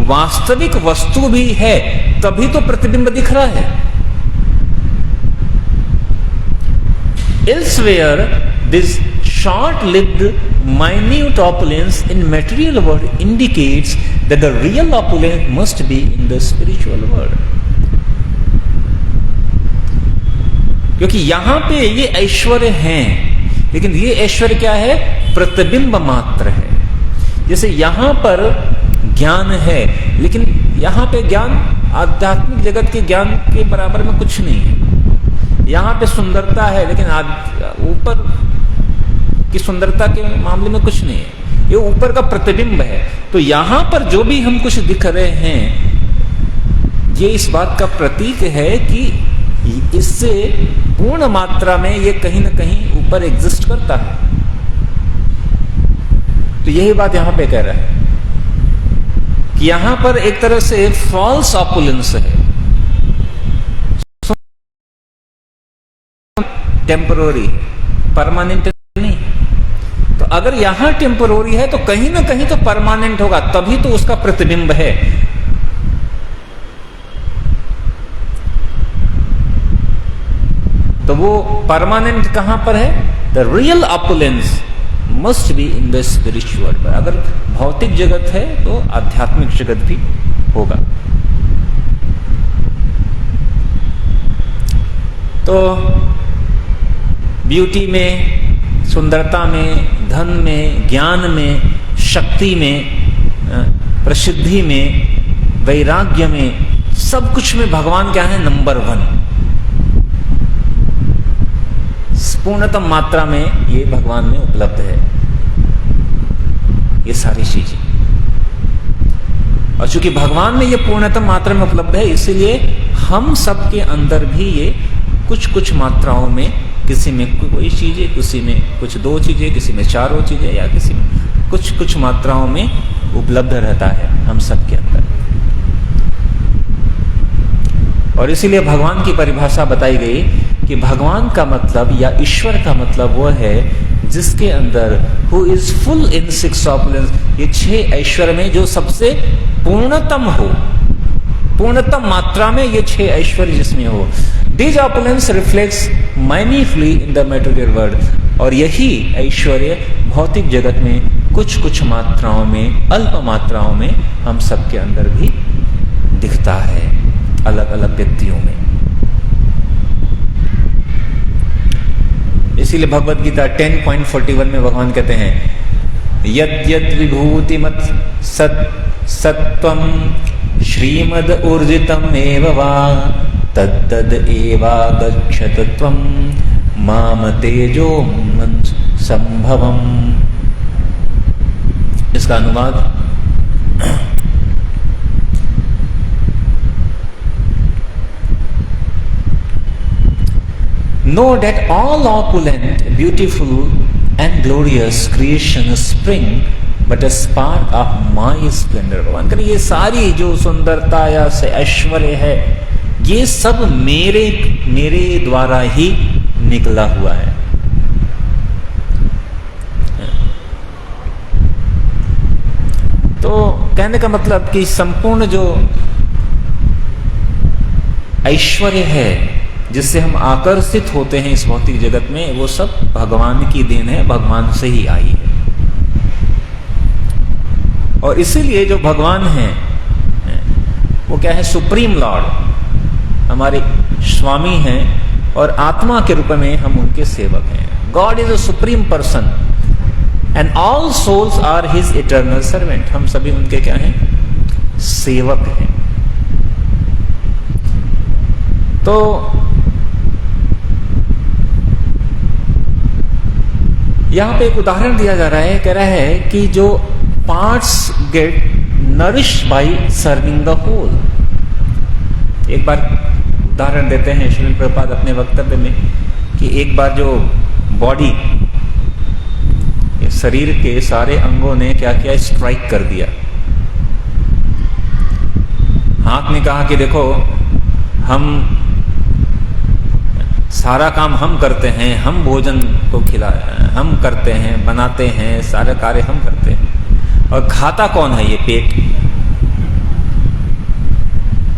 वास्तविक वस्तु भी है, तभी तो प्रतिबिंब दिख रहा है। Elsewhere, this short-lived, minute opulence in material world indicates that the real opulence must be in the spiritual world. क्योंकि यहां पे ये ऐश्वर्य हैं, लेकिन ये ऐश्वर्य क्या है? प्रतिबिंब मात्र है। जैसे यहां पर ज्ञान है, लेकिन यहां पे ज्ञान आध्यात्मिक जगत के ज्ञान के बराबर में कुछ नहीं है। यहां पे सुंदरता है, लेकिन ऊपर की सुंदरता के मामले में कुछ नहीं है, ये ऊपर का प्रतिबिंब है। तो यहां पर जो भी हम कुछ दिख रहे हैं, ये इस बात का प्रतीक है कि इससे पूर्ण मात्रा में ये कहीं ना कहीं ऊपर एग्जिस्ट करता है। तो यही बात यहां पे कह रहा है कि यहां पर एक तरह से फॉल्स ऑपुलेंस है, टेम्पररी, परमानेंट नहीं। तो अगर यहां टेम्पररी है तो कहीं ना कहीं तो परमानेंट होगा, तभी तो उसका प्रतिबिंब है। तो वो परमानेंट कहां पर है? The real opulence must be in the spiritual. पर अगर भौतिक जगत है तो आध्यात्मिक जगत भी होगा। तो ब्यूटी में, सुंदरता में, धन में, ज्ञान में, शक्ति में, प्रसिद्धि में, वैराग्य में, सब कुछ में भगवान क्या है? नंबर 1। पूर्णतम मात्रा में ये भगवान में उपलब्ध है, ये सारी चीजें। और चूंकि भगवान में ये पूर्णतम मात्रा में उपलब्ध है, इसलिए हम सबके अंदर भी ये कुछ कुछ मात्राओं में, किसी में कोई चीजें, किसी में कुछ 2 चीजें, किसी में 4 चीजें, या किसी में कुछ कुछ मात्राओं में उपलब्ध रहता है हम सबके अंदर। और इसीलिए भगवान की परिभाषा बताई गई कि भगवान का मतलब या ईश्वर का मतलब वो है जिसके अंदर who is full in 6 opulence, ये 6 ऐश्वर्य में जो सबसे पूर्णतम हो, पूर्णतम मात्रा में ये 6 ऐश्वर्य जिसमें हो। This opulence reflects minutely in the material world. और यही ऐश्वर्य भौतिक जगत में कुछ कुछ मात्राओं में, अल्प मात्राओं में हम सबके अंदर भी दिखता है, अलग अलग व्यक्तियों में। इसीलिए भगवद गीता 10.41 में भगवान कहते हैं, यत् यत् विभूतिमत् सत्त्वं श्रीमद् ऊर्जितम् एव वा तद्तद् एवागच्छत त्वं माम तेजो संभवम्। इसका अनुवाद, know that all opulent, beautiful and glorious creations spring but a spark of my splendor। भगवान करें ये सारी जो सुंदरता या से ऐश्वर्य है, ये सब मेरे द्वारा ही निकला हुआ है। तो कहने का मतलब कि संपूर्ण जो ऐश्वर्य है जिससे हम आकर्षित होते हैं इस भौतिक जगत में, वो सब भगवान की देन है, भगवान से ही आई है। और इसीलिए जो भगवान है वो क्या है, सुप्रीम लॉर्ड, हमारे स्वामी हैं और आत्मा के रूप में हम उनके सेवक हैं। God is a supreme person and all souls are his eternal servant. हम सभी उनके क्या हैं, सेवक हैं। तो यहां पे एक उदाहरण दिया जा रहा है, कह रहा है कि जो parts get nourish by serving the whole. एक बार उदाहरण देते हैं श्रील प्रभुपाद अपने वक्तव्य में कि एक बार जो बॉडी, शरीर के सारे अंगों ने क्या किया, स्ट्राइक कर दिया। हाथ ने कहा कि देखो, हम सारा काम हम करते हैं, हम भोजन को हम करते हैं, बनाते हैं, सारे कार्य हम करते हैं, और खाता कौन है, ये पेट।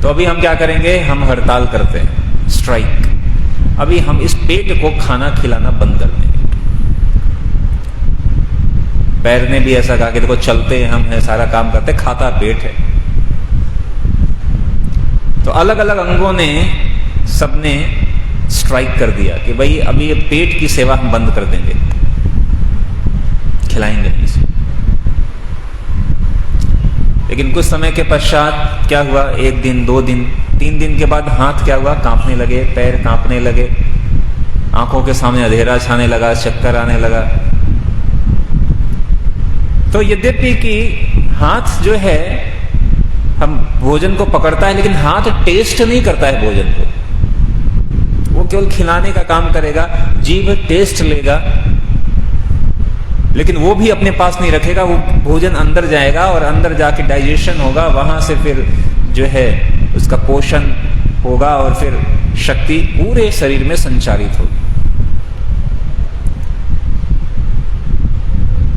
तो अभी हम क्या करेंगे, हम हड़ताल करते हैं, स्ट्राइक। अभी हम इस पेट को खाना खिलाना बंद कर देंगे। पैर ने भी ऐसा कहा कि देखो, चलते हम हैं, सारा काम करते, खाता पेट है। तो अलग अलग अंगों ने, सबने स्ट्राइक कर दिया कि भाई अभी ये पेट की सेवा हम बंद कर देंगे, खिलाएंगे नहीं इसे। लेकिन कुछ समय के पश्चात क्या हुआ, 1 दिन, 2 दिन, 3 दिन के बाद हाथ क्या हुआ, कांपने लगे, पैर कांपने लगे, आंखों के सामने अंधेरा छाने लगा, चक्कर आने लगा। तो यद्यपि कि हाथ जो है हम भोजन को पकड़ता है, लेकिन हाथ टेस्ट नहीं करता है भोजन को, वो केवल खिलाने का काम करेगा, जीभ टेस्ट लेगा, लेकिन वो भी अपने पास नहीं रखेगा। वो भोजन अंदर जाएगा और अंदर जाके डाइजेशन होगा, वहां से फिर जो है उसका पोषण होगा और फिर शक्ति पूरे शरीर में संचारित होगी।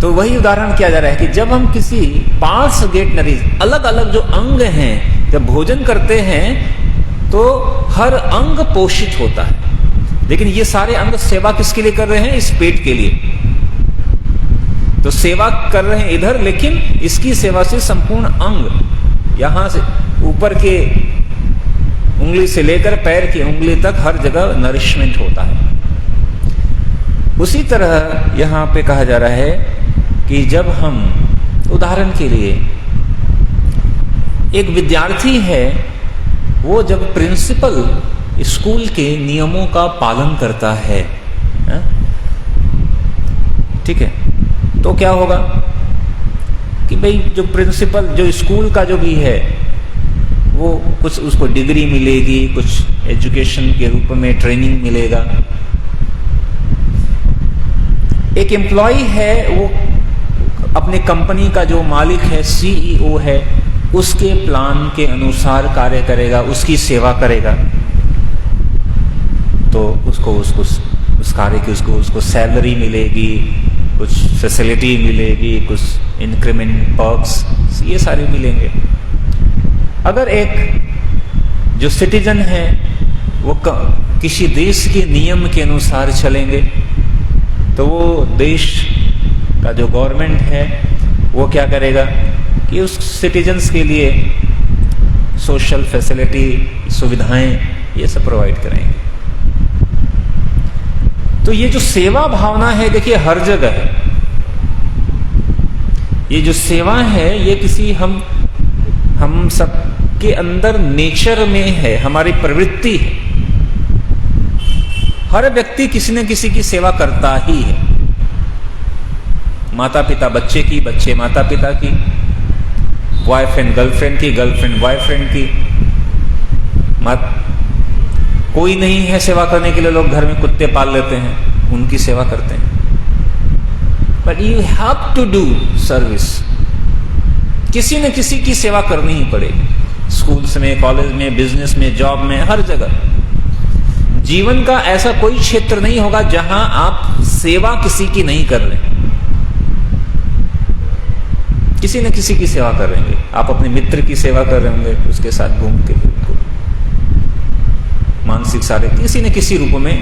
तो वही उदाहरण किया जा रहा है कि जब हम किसी पार्ट्स गेट नरिश, अलग अलग जो अंग हैं, जब भोजन करते हैं तो हर अंग पोषित होता है। लेकिन ये सारे अंग सेवा किसके लिए कर रहे हैं, इस पेट के लिए। तो सेवा कर रहे हैं इधर, लेकिन इसकी सेवा से संपूर्ण अंग, यहां से ऊपर के उंगली से लेकर पैर की उंगली तक हर जगह नरिशमेंट होता है। उसी तरह यहां पे कहा जा रहा है कि जब हम, उदाहरण के लिए, एक विद्यार्थी है, वो जब प्रिंसिपल स्कूल के नियमों का पालन करता है, ठीक है, तो क्या होगा कि भाई जो प्रिंसिपल, जो स्कूल का जो भी है, वो कुछ उसको डिग्री मिलेगी, कुछ एजुकेशन के रूप में ट्रेनिंग मिलेगा। एक एम्प्लॉय है, वो अपने कंपनी का जो मालिक है, सीईओ है, उसके प्लान के अनुसार कार्य करेगा, उसकी सेवा करेगा, तो उसको उस कार्य की उसको सैलरी मिलेगी, कुछ फैसिलिटी मिलेगी, कुछ इंक्रीमेंट, पर्क्स, ये सारे मिलेंगे। अगर एक जो सिटीजन है वो किसी देश के नियम के अनुसार चलेंगे, तो वो देश का जो गवर्नमेंट है वो क्या करेगा कि उस सिटीजन्स के लिए सोशल फैसिलिटी, सुविधाएं, ये सब प्रोवाइड करेंगे। तो ये जो सेवा भावना है, देखिए हर जगह है। ये जो सेवा है ये किसी हम सब के अंदर नेचर में है, हमारी प्रवृत्ति है। हर व्यक्ति किसी न किसी की सेवा करता ही है। माता पिता बच्चे की, बच्चे माता पिता की, बॉयफ्रेंड गर्लफ्रेंड की, गर्लफ्रेंड बॉयफ्रेंड की। कोई नहीं है सेवा करने के लिए, लोग घर में कुत्ते पाल लेते हैं, उनकी सेवा करते हैं। But you have to do service. किसी न किसी की सेवा करनी ही पड़ेगी। स्कूल्स में, कॉलेज में, बिजनेस में, जॉब में, हर जगह। जीवन का ऐसा कोई क्षेत्र नहीं होगा जहां आप सेवा किसी की नहीं कर रहे। किसी न किसी की सेवा कर रहे होंगे। आप अपने मित्र की सेवा कर रहे होंगे, उसके साथ घूम के मानसिक शारीरिक किसी न किसी रूप में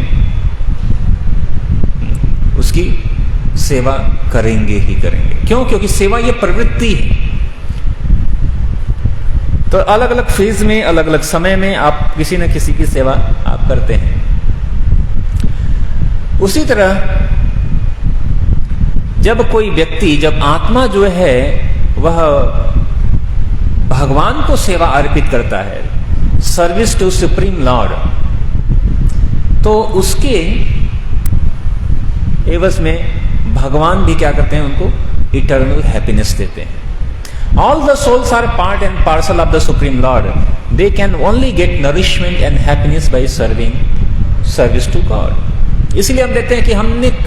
उसकी सेवा करेंगे ही करेंगे। क्यों? क्योंकि सेवा ये प्रवृत्ति है। तो अलग अलग फेज में, अलग अलग समय में आप किसी न किसी की सेवा आप करते हैं। उसी तरह जब कोई व्यक्ति, जब आत्मा जो है वह भगवान को सेवा अर्पित करता है, सर्विस टू सुप्रीम लॉर्ड, तो उसके एवज में भगवान भी क्या करते हैं? उनको इटर्नल हैप्पीनेस देते हैं। All the souls are part and parcel of the Supreme Lord. They can only get nourishment and happiness by service to God. इसलिए हम देखते हैं कि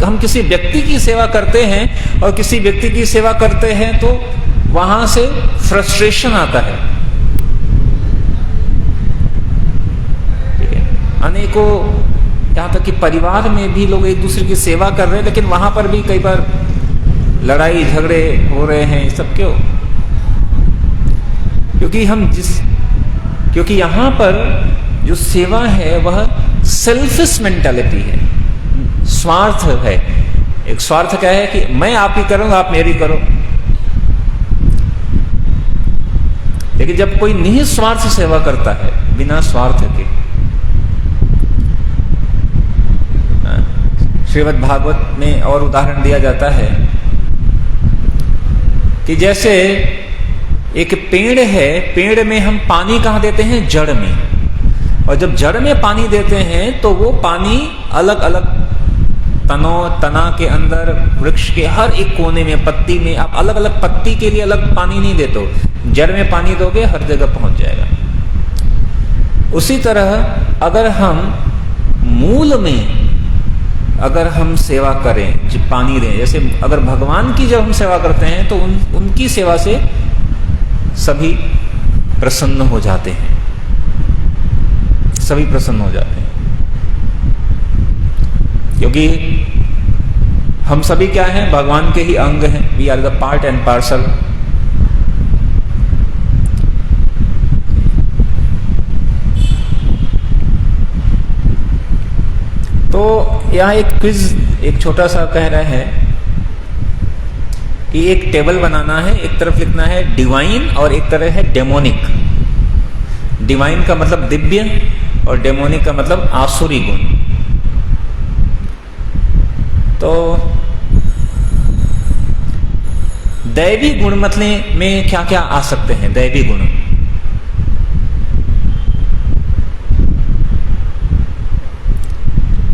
हम किसी व्यक्ति की सेवा करते हैं और किसी व्यक्ति की सेवा करते हैं तो वहां से फ्रस्ट्रेशन आता है। ठीक है, अनेकों, यहां तक कि परिवार में भी लोग एक दूसरे की सेवा कर रहे हैं, लेकिन वहां पर भी कई बार लड़ाई झगड़े हो रहे हैं। सब क्यों? क्योंकि यहां पर जो सेवा है वह सेल्फिश मेंटालिटी है, स्वार्थ है। एक स्वार्थ क्या है कि मैं आप ही करूंगा, आप मेरी करो। लेकिन जब कोई निस्वार्थ सेवा करता है, बिना स्वार्थ के, श्रीमद् भागवत में और उदाहरण दिया जाता है कि जैसे एक पेड़ है, पेड़ में हम पानी कहां देते हैं? जड़ में। और जब जड़ में पानी देते हैं तो वो पानी अलग अलग तना के अंदर, वृक्ष के हर एक कोने में, पत्ती में, आप अलग अलग पत्ती के लिए अलग पानी नहीं देते हो। जड़ में पानी दोगे, हर जगह पहुंच जाएगा। उसी तरह अगर हम मूल में अगर हम सेवा करें, जब पानी दें, जैसे अगर भगवान की जब हम सेवा करते हैं तो उनकी सेवा से सभी प्रसन्न हो जाते हैं, सभी प्रसन्न हो जाते हैं। क्योंकि हम सभी क्या हैं? भगवान के ही अंग हैं। We are the part and parcel. तो यहां एक क्विज, एक छोटा सा कह रहे हैं कि एक टेबल बनाना है, एक तरफ लिखना है डिवाइन और एक तरफ है डेमोनिक। डिवाइन का मतलब दिव्य और डेमोनिक का मतलब आसुरी गुण। तो दैवी गुण मतलब में क्या क्या आ सकते हैं? दैवी गुण,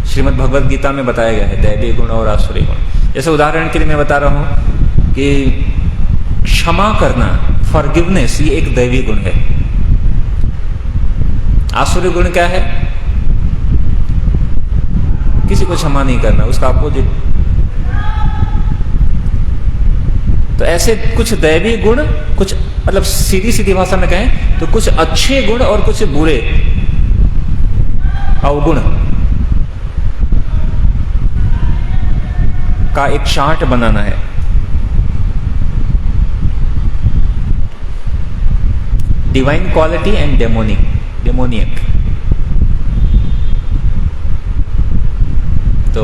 श्रीमद् भगवद गीता में बताया गया है दैवी गुण और आसुरी गुण। जैसे उदाहरण के लिए मैं बता रहा हूं कि क्षमा करना, फॉरगिवनेस, ये एक दैवी गुण है। आसुरी गुण क्या है? किसी को क्षमा नहीं करना, उसका अपोजिट। तो ऐसे कुछ दैवी गुण, कुछ मतलब सीधी सीधी भाषा में कहें तो कुछ अच्छे गुण और कुछ बुरे अवगुण का एक चार्ट बनाना है। Divine quality and demoniac. तो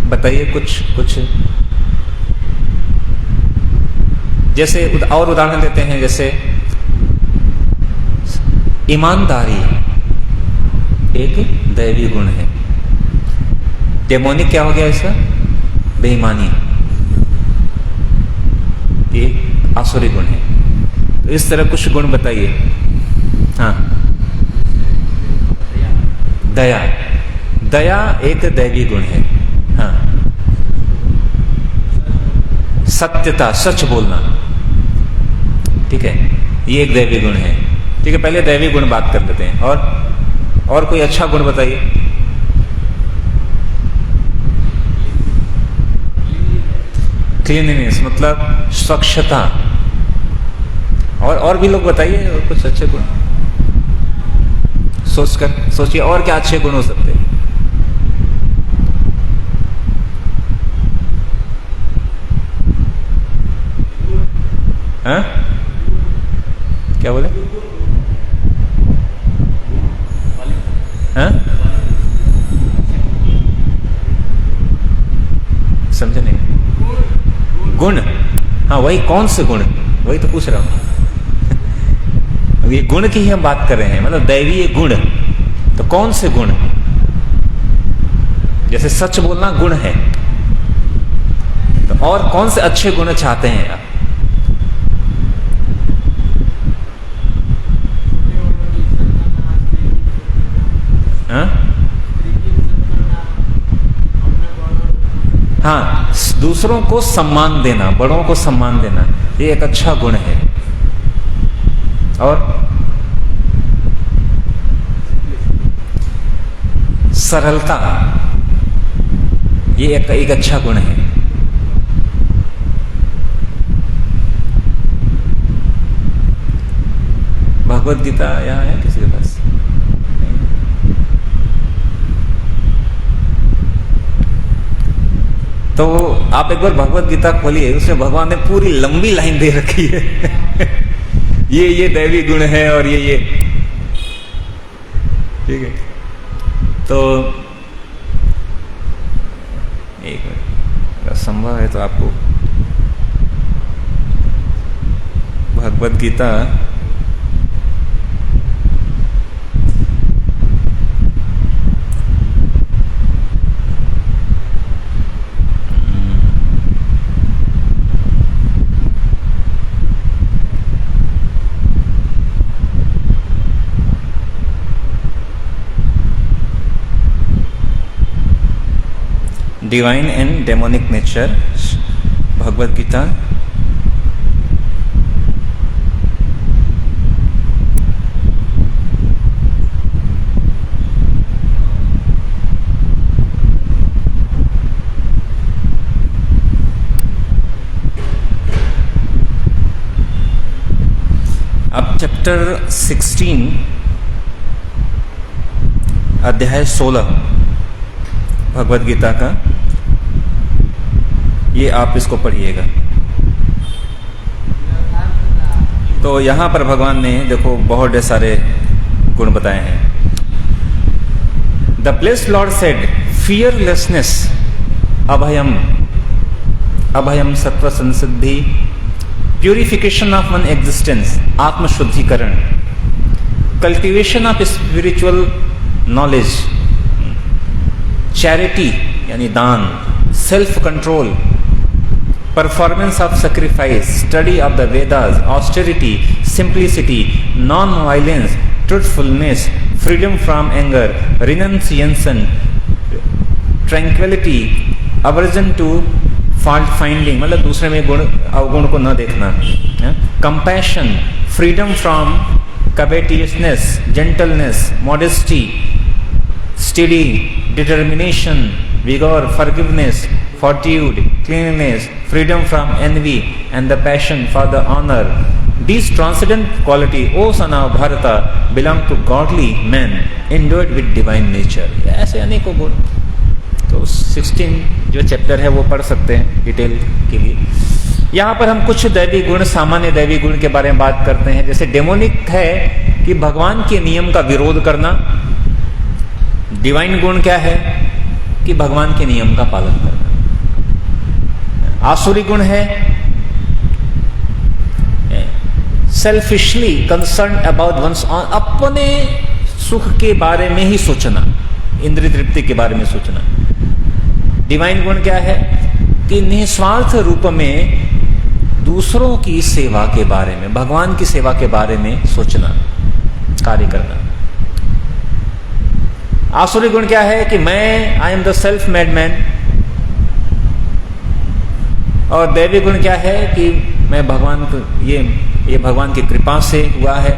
बताइए कुछ जैसे और उदाहरण देते हैं। जैसे ईमानदारी एक दैवी गुण है। डेमोनिक क्या हो गया इसका? बेईमानी, ये आसुरी गुण है। तो इस तरह कुछ गुण बताइए। हाँ, दया, दया एक दैवी गुण है। हाँ, सत्यता, सच बोलना, ठीक है, ये एक दैवी गुण है। ठीक है, पहले दैवी गुण बात कर लेते हैं। और कोई अच्छा गुण बताइए। क्लीनलीनेस मतलब स्वच्छता। और भी लोग बताइए और कुछ अच्छे गुण सोचिए और क्या अच्छे गुण हो सकते हैं। हाँ, क्या बोले? हाँ, समझे नहीं? गुण, हाँ वही, कौन से गुण, वही तो पूछ रहा हूं। ये गुण की ही हम बात कर रहे हैं, मतलब दैवीय गुण। तो कौन से गुण? जैसे सच बोलना गुण है, तो और कौन से अच्छे गुण चाहते हैं आप? हाँ, दूसरों को सम्मान देना, बड़ों को सम्मान देना, ये एक अच्छा गुण है। और सरलता, ये एक अच्छा गुण है। भगवत गीता यहाँ है किसी के पास? तो आप एक बार भगवत गीता खोलिए, उसमें भगवान ने पूरी लंबी लाइन दे रखी है। ये दैवी गुण है और ये, ठीक है। तो एक मिनट, अगर संभव है तो आपको Bhagavad Gita divine and demonic nature, Bhagavad Gita अब चैप्टर 16 अध्याय 16 भगवत गीता का, ये आप इसको पढ़िएगा। तो यहां पर भगवान ने देखो बहुत ढेर सारे गुण बताए हैं। The blessed Lord said, fearlessness, अभयम, अभयम सत्व संसिद्धि, प्यूरिफिकेशन ऑफ वन एग्जिस्टेंस, आत्मशुद्धिकरण, cultivation of spiritual knowledge, charity यानी दान, self control, performance of sacrifice, study of the Vedas, austerity, simplicity, non violence, truthfulness, freedom from anger, renunciation, tranquility, aversion to fault finding मतलब दूसरे में गुण अवगुण को न देखना, compassion, freedom from covetousness, gentleness, modesty, study, determination, vigor, forgiveness, fortitude, cleanliness, freedom from envy, and the passion for the honor. These transcendent qualities, O son of Bharata, belong to godly men endowed with divine nature. ऐसे अनेकों गुण। तो 16 जो चैप्टर है वो पढ़ सकते हैं डिटेल के लिए। यहाँ पर हम कुछ दैवी गुण, सामान्य दैवी गुण के बारे में बात करते हैं। जैसे डेमोनिक है कि भगवान के नियम का विरोध करना। डिवाइन गुण क्या है कि भगवान के नियम का पालन करना। आसुरी गुण है selfishly concern about one's own, अपने सुख के बारे में ही सोचना, इंद्रिय तृप्ति के बारे में सोचना। डिवाइन गुण क्या है कि निस्वार्थ रूप में दूसरों की सेवा के बारे में, भगवान की सेवा के बारे में सोचना, कार्य करना। आसुरी गुण क्या है कि मैं, I am the self made man. और दैवी गुण क्या है कि मैं भगवान को, ये भगवान की कृपा से हुआ है,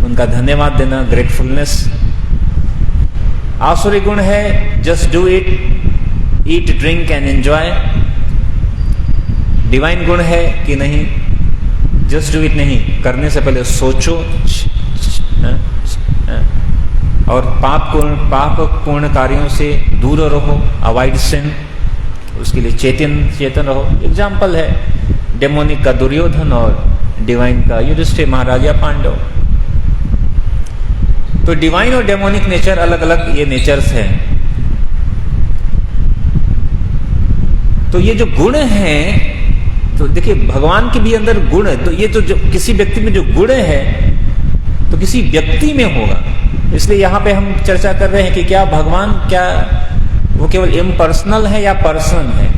उनका धन्यवाद देना, ग्रेटफुलनेस। आसुरी गुण है just do it, eat drink and enjoy. Divine गुण है कि नहीं, जस्ट डू इट नहीं, करने से पहले सोचो, और पाप पूर्ण कार्यों से दूर रहो, अवॉइड सिन, उसके लिए चेतन रहो। एग्जाम्पल है डेमोनिक का दुर्योधन और डिवाइन का युधिष्ठिर महाराज या पांडव। तो डिवाइन और डेमोनिक नेचर अलग अलग ये नेचर्स हैं। तो ये जो गुण हैं, तो देखिए भगवान के भी अंदर गुण है, तो ये तो जो किसी व्यक्ति में जो गुण है तो किसी व्यक्ति में होगा। इसलिए यहां पे हम चर्चा कर रहे हैं कि क्या भगवान, क्या वो केवल इम्पर्सनल है या पर्सन है?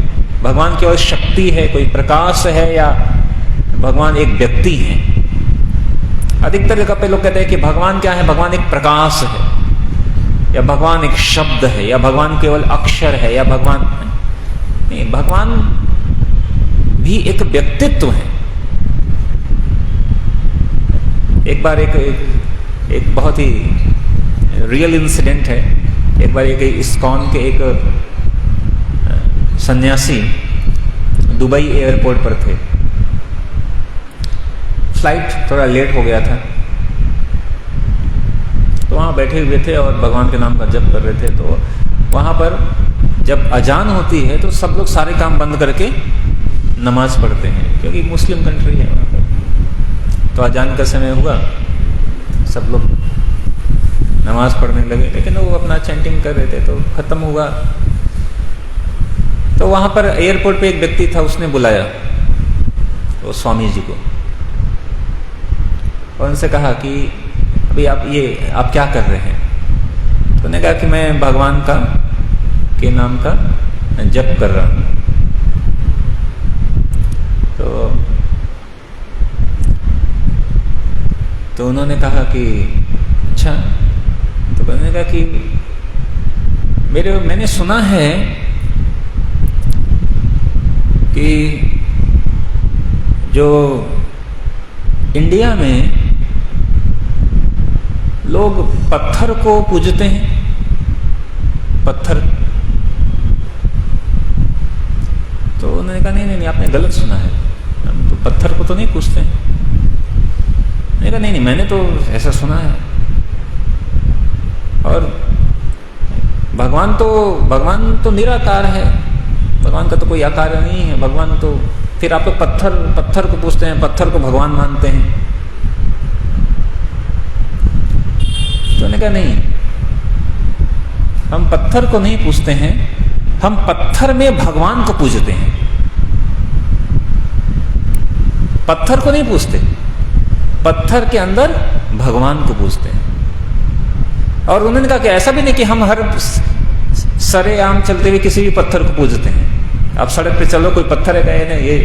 भगवान केवल शक्ति है, कोई प्रकाश है, या भगवान एक व्यक्ति है? अधिकतर जगह पे लोग कहते हैं कि भगवान क्या है, भगवान एक प्रकाश है, या भगवान एक शब्द है, या भगवान केवल अक्षर है, या भगवान नहीं, भगवान भी एक व्यक्तित्व है। एक बार एक बहुत ही रियल इंसिडेंट है। एक बार एक इस्कॉन के एक सन्यासी दुबई एयरपोर्ट पर थे। फ्लाइट थोड़ा लेट हो गया था, तो वहाँ बैठे हुए थे और भगवान के नाम का जप कर रहे थे। तो वहाँ पर जब अजान होती है तो सब लोग सारे काम बंद करके नमाज पढ़ते हैं, क्योंकि मुस्लिम कंट्री है वहाँ पर। तो अजान का समय हुआ, सब लोग नमाज पढ़ने लगे, लेकिन वो अपना चैंटिंग कर रहे थे। तो खत्म हुआ, तो वहां पर एयरपोर्ट पे एक व्यक्ति था, उसने बुलाया वो स्वामी जी को और उनसे कहा कि अभी आप क्या कर रहे हैं? तो उन्होंने कहा कि मैं भगवान के नाम का जप कर रहा हूं। तो उन्होंने कहा कि अच्छा। तो उन्होंने कहा कि मैंने सुना है कि जो इंडिया में लोग पत्थर को पूजते हैं, पत्थर। तो उन्होंने कहा नहीं, आपने गलत सुना है, हम तो पत्थर को तो नहीं पूजते हैं। मैंने कहा नहीं, मैंने तो ऐसा सुना है। और भगवान तो निराकार है, भगवान का तो कोई आकार नहीं है। भगवान तो फिर आप लोग पत्थर को पूछते हैं, पत्थर को भगवान मानते हैं। तो उन्होंने कहा नहीं, हम पत्थर को नहीं पूजते हैं, हम पत्थर में भगवान को पूजते हैं। पत्थर को नहीं पूजते, पत्थर के अंदर भगवान को पूजते हैं। और उन्होंने कहा कि ऐसा भी नहीं कि हम हर सरेआम चलते हुए किसी भी पत्थर को पूजते हैं। आप सड़क पे चलो, कोई पत्थर है गए ना, ये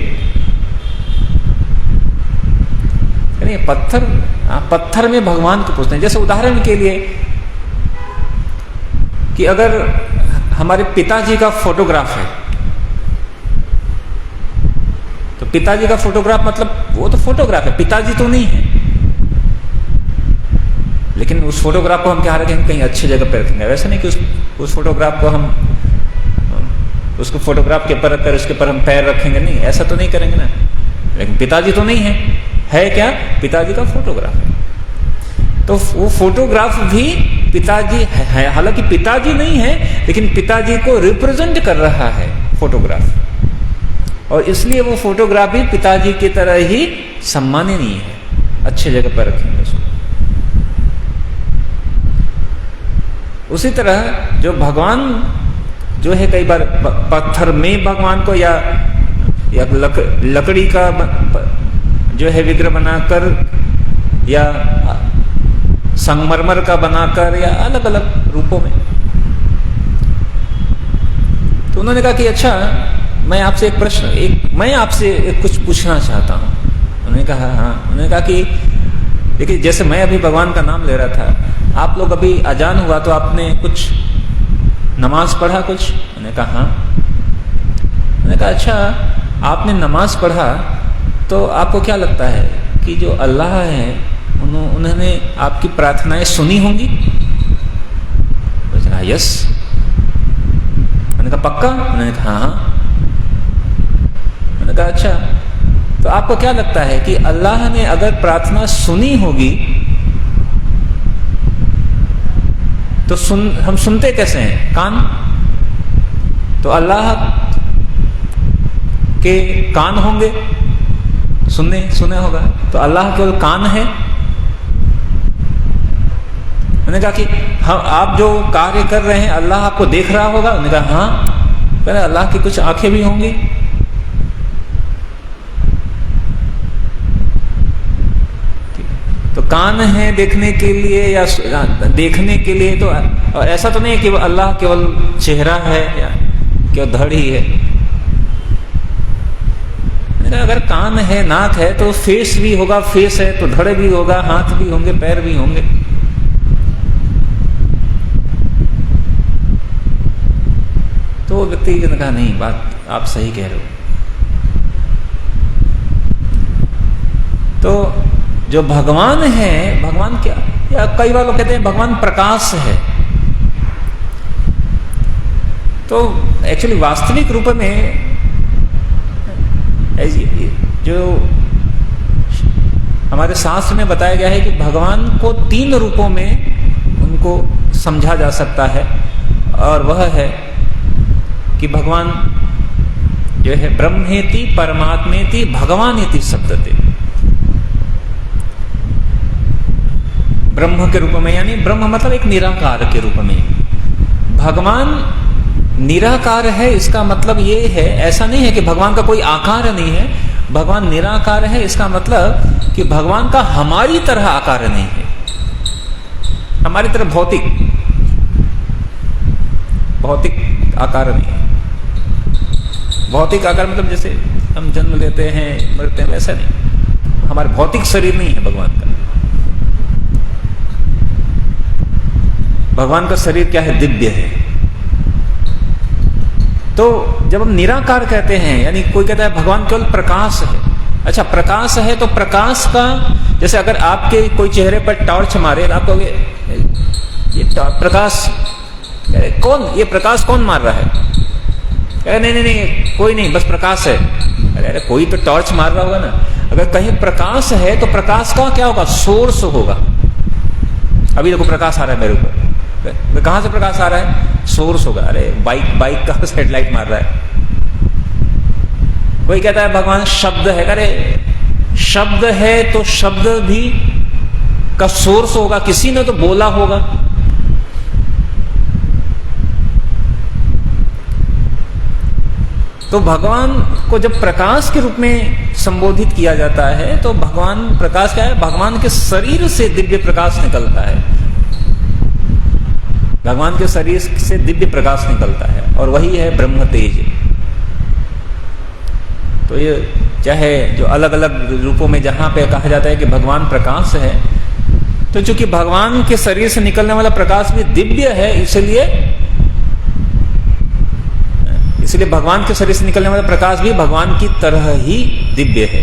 नहीं, पत्थर में भगवान को पूजते हैं। जैसे उदाहरण के लिए कि अगर हमारे पिताजी का फोटोग्राफ है, तो पिताजी का फोटोग्राफ मतलब वो तो फोटोग्राफ है, पिताजी तो नहीं है। लेकिन उस फोटोग्राफ को हम क्या रखेंगे, कहीं अच्छी जगह पर रखेंगे। वैसे नहीं कि उस फोटोग्राफ को हम उसको फोटोग्राफ के ऊपर रखकर उसके ऊपर हम पैर रखेंगे, नहीं, ऐसा तो नहीं करेंगे ना। लेकिन पिताजी तो नहीं है क्या, पिताजी का फोटोग्राफ है। तो वो फोटोग्राफ भी पिताजी है, हालांकि पिताजी नहीं है, लेकिन पिताजी को रिप्रेजेंट कर रहा है फोटोग्राफ, और इसलिए वो फोटोग्राफ भी पिताजी की तरह ही सम्माननीय है। अच्छे जगह पर रखेंगे उसको। उसी तरह जो भगवान जो है, कई बार पत्थर में भगवान को या लकड़ी का जो है विग्रह बनाकर, या संगमरमर का बनाकर या अलग अलग रूपों में। तो उन्होंने कहा कि अच्छा, मैं आपसे कुछ पूछना चाहता हूँ। उन्होंने कहा हाँ। उन्होंने कहा कि देखिए, जैसे मैं अभी भगवान का नाम ले रहा था, आप लोग अभी अजान हुआ तो आपने कुछ नमाज पढ़ा कुछ? उन्होंने कहा हाँ। उन्होंने कहा अच्छा, आपने नमाज पढ़ा तो आपको क्या लगता है कि जो अल्लाह है उन्होंने आपकी प्रार्थनाएं सुनी होंगी? कहा यस। उन्होंने कहा पक्का? उन्होंने कहा हाँ। उन्होंने कहा अच्छा, तो आपको क्या लगता है कि अल्लाह ने अगर प्रार्थना सुनी होगी तो हम सुनते कैसे हैं? कान। तो अल्लाह के कान होंगे, सुने होगा, तो अल्लाह केवल कान है? उन्होंने कहा कि हाँ, आप जो कार्य कर रहे हैं अल्लाह आपको देख रहा होगा? उन्होंने कहा हाँ। कहते अल्लाह की कुछ आंखें भी होंगी? तो कान है देखने के लिए या देखने के लिए, तो ऐसा तो नहीं है कि अल्लाह केवल चेहरा है या केवल धड़ ही है। अगर कान है, नाक है, तो फेस भी होगा, फेस है तो धड़ भी होगा, हाथ भी होंगे, पैर भी होंगे। तो वो व्यक्ति ने कहा नहीं, बात आप सही कह रहे हो। तो जो भगवान है, भगवान क्या, या कई बार लोग कहते हैं भगवान प्रकाश है। तो एक्चुअली वास्तविक रूप में जो हमारे शास्त्र में बताया गया है कि भगवान को 3 रूपों में उनको समझा जा सकता है, और वह है कि भगवान जो है ब्रह्मेति परमात्मेति भगवानेति शब्दते। ब्रह्म के रूप में, यानी ब्रह्म मतलब एक निराकार के रूप में। भगवान निराकार है, इसका मतलब ये है, ऐसा नहीं है कि भगवान का कोई आकार नहीं है। भगवान निराकार है, इसका मतलब कि भगवान का हमारी तरह आकार नहीं है, हमारी तरह भौतिक आकार नहीं है। भौतिक आकार मतलब जैसे हम जन्म लेते हैं, मरते हैं, वैसा नहीं। हमारा भौतिक शरीर नहीं है भगवान का। भगवान का शरीर क्या है? दिव्य है। तो जब हम निराकार कहते हैं, यानी कोई कहता है भगवान केवल प्रकाश है। अच्छा, प्रकाश है तो प्रकाश का, जैसे अगर आपके कोई चेहरे पर टॉर्च मारे तो आप कहोगे ये प्रकाश कौन, ये प्रकाश कौन मार रहा है? अरे नहीं, कोई नहीं, बस प्रकाश है। अरे कोई तो टॉर्च मार रहा होगा ना। अगर कहीं प्रकाश है तो प्रकाश का क्या होगा? सोर्स होगा। अभी देखो प्रकाश आ रहा है मेरे ऊपर, कहां से प्रकाश आ रहा है? सोर्स होगा। अरे बाइक का हेडलाइट मार रहा है। कोई कहता है भगवान शब्द है। अरे शब्द है तो शब्द भी का सोर्स होगा, किसी ने तो बोला होगा। तो भगवान को जब प्रकाश के रूप में संबोधित किया जाता है तो भगवान प्रकाश क्या है? भगवान के शरीर से दिव्य प्रकाश निकलता है। भगवान के शरीर से दिव्य प्रकाश निकलता है, और वही है ब्रह्म तेज। तो ये चाहे जो अलग अलग रूपों में जहां पे कहा जाता है कि भगवान प्रकाश है, तो चूंकि भगवान के शरीर से निकलने वाला प्रकाश भी दिव्य है, इसलिए भगवान के शरीर से निकलने वाला प्रकाश भी भगवान की तरह ही दिव्य है।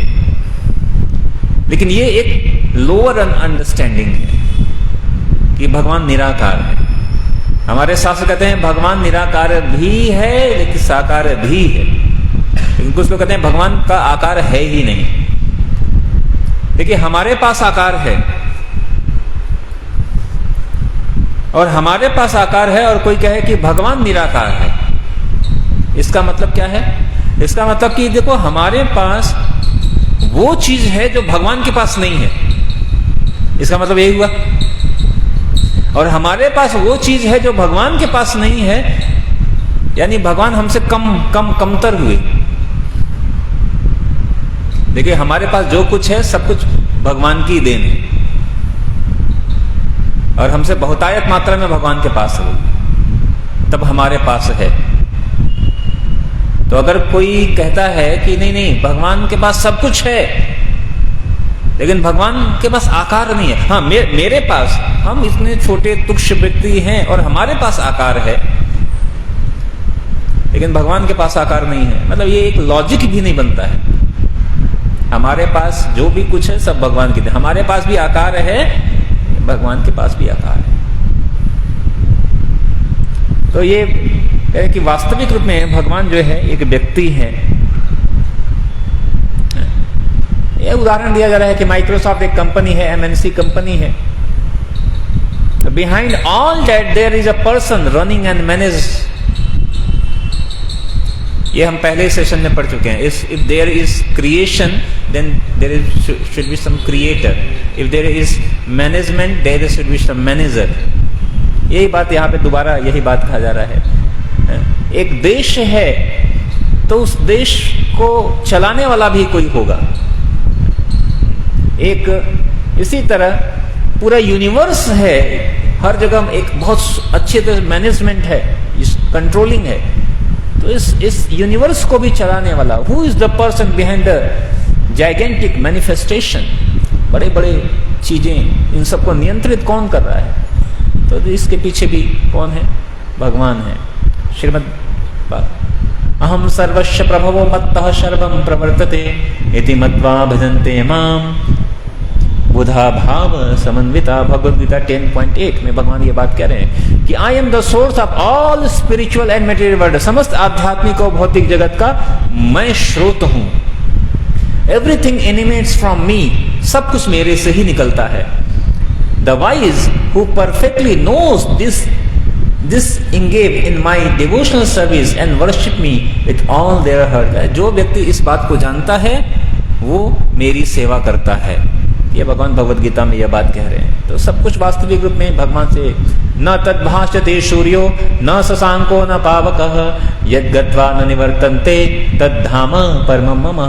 लेकिन ये एक लोअर अंडरस्टैंडिंग है कि भगवान निराकार है। हमारे शास्त्र कहते हैं भगवान निराकार भी है लेकिन साकार भी है, लेकिन कुछ लोग कहते हैं भगवान का आकार है ही नहीं। देखिए, हमारे पास आकार है और हमारे पास आकार है, और कोई कहे कि भगवान निराकार है, इसका मतलब क्या है? इसका मतलब कि देखो, हमारे पास वो चीज है जो भगवान के पास नहीं है, इसका मतलब यही हुआ। और हमारे पास वो चीज है जो भगवान के पास नहीं है, यानी भगवान हमसे कमतर हुए। देखिए, हमारे पास जो कुछ है सब कुछ भगवान की देन है। और हमसे बहुतायत मात्रा में भगवान के पास है, तब हमारे पास है। तो अगर कोई कहता है कि नहीं नहीं भगवान के पास सब कुछ है लेकिन भगवान के पास आकार नहीं है, हाँ मेरे पास, हम इतने छोटे तुच्छ व्यक्ति हैं और हमारे पास आकार है लेकिन भगवान के पास आकार नहीं है, मतलब ये एक लॉजिक भी नहीं बनता है। हमारे पास जो भी कुछ है सब भगवान के, हमारे पास भी आकार है, भगवान के पास भी आकार है। तो ये कहे कि वास्तविक रूप में भगवान जो है एक व्यक्ति है। ये उदाहरण दिया जा रहा है कि माइक्रोसॉफ्ट एक कंपनी है, एमएनसी कंपनी है। Behind all that there is a person running and manage. ये हम पहले सेशन में पढ़ चुके हैं। If there is creation then there is should be some creator, if there is management there should be some manager. यही बात यहाँ पे दोबारा यही बात कहा जा रहा है। एक देश है तो उस देश को चलाने वाला भी कोई होगा। एक इसी तरह पूरा यूनिवर्स है, हर जगह एक बहुत अच्छे तरह मैनेजमेंट है, कंट्रोलिंग है। तो इस यूनिवर्स को भी चलाने वाला, who is the person behind the gigantic manifestation, बड़े बड़े चीजें, इन सबको नियंत्रित कौन कर रहा है? तो इसके पीछे भी कौन है? भगवान है। श्रीमद् अहम सर्वस्व प्रभवो मत्तः सर्वं प्रवर्तते इति मत्वा भजन्ते माम बुधा भाव समन्विता। भगवद गीता 10.8 में भगवान ये बात कह रहे हैं कि I am the source of all spiritual and material world. समस्त आध्यात्मिक और भौतिक जगत का मैं स्रोत हूं। एवरीथिंग एनिमेट्स फ्रॉम मी, सब कुछ मेरे से ही निकलता है। The wise who perfectly knows this engage in my devotional service and worship me with all their heart। जो व्यक्ति इस बात को जानता है वो मेरी सेवा करता है। ये भगवान भगवद गीता में यह बात कह रहे हैं। तो सब कुछ वास्तविक रूप में भगवान से। न तद्भाष्यते सूर्यो न शशांको न पावकः यद्गत्वा न निवर्तन्ते तद्धाम परमं मम।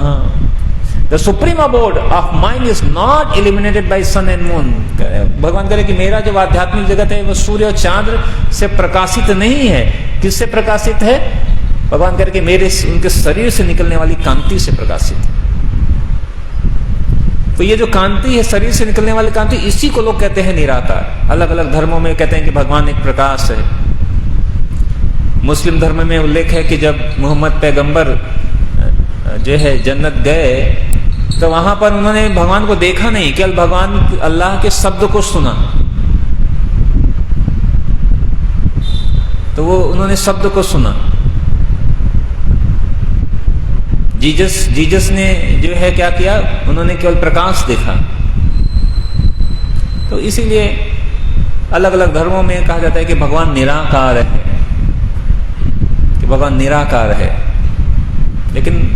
The supreme abode of mind is not illuminated by sun and moon। भगवान कह रहे कि मेरा जो आध्यात्मिक जगत है वो सूर्य और चांद से प्रकाशित नहीं है। किससे प्रकाशित है? भगवान कह रहे कि मेरे उनके शरीर से निकलने वाली कांति से प्रकाशित है। तो ये जो कांति है, शरीर से निकलने वाली कांति, इसी को लोग कहते हैं निराकार। अलग अलग धर्मों में कहते हैं कि भगवान एक प्रकाश है। मुस्लिम धर्म में उल्लेख है कि जब मोहम्मद पैगंबर जो है जन्नत गए तो वहां पर उन्होंने भगवान को देखा नहीं, केवल भगवान अल्लाह के शब्द को सुना। तो वो उन्होंने शब्द को सुना। जीसस ने जो है क्या किया, उन्होंने केवल प्रकाश देखा। तो इसीलिए अलग अलग धर्मों में कहा जाता है कि भगवान निराकार है, कि भगवान निराकार है। लेकिन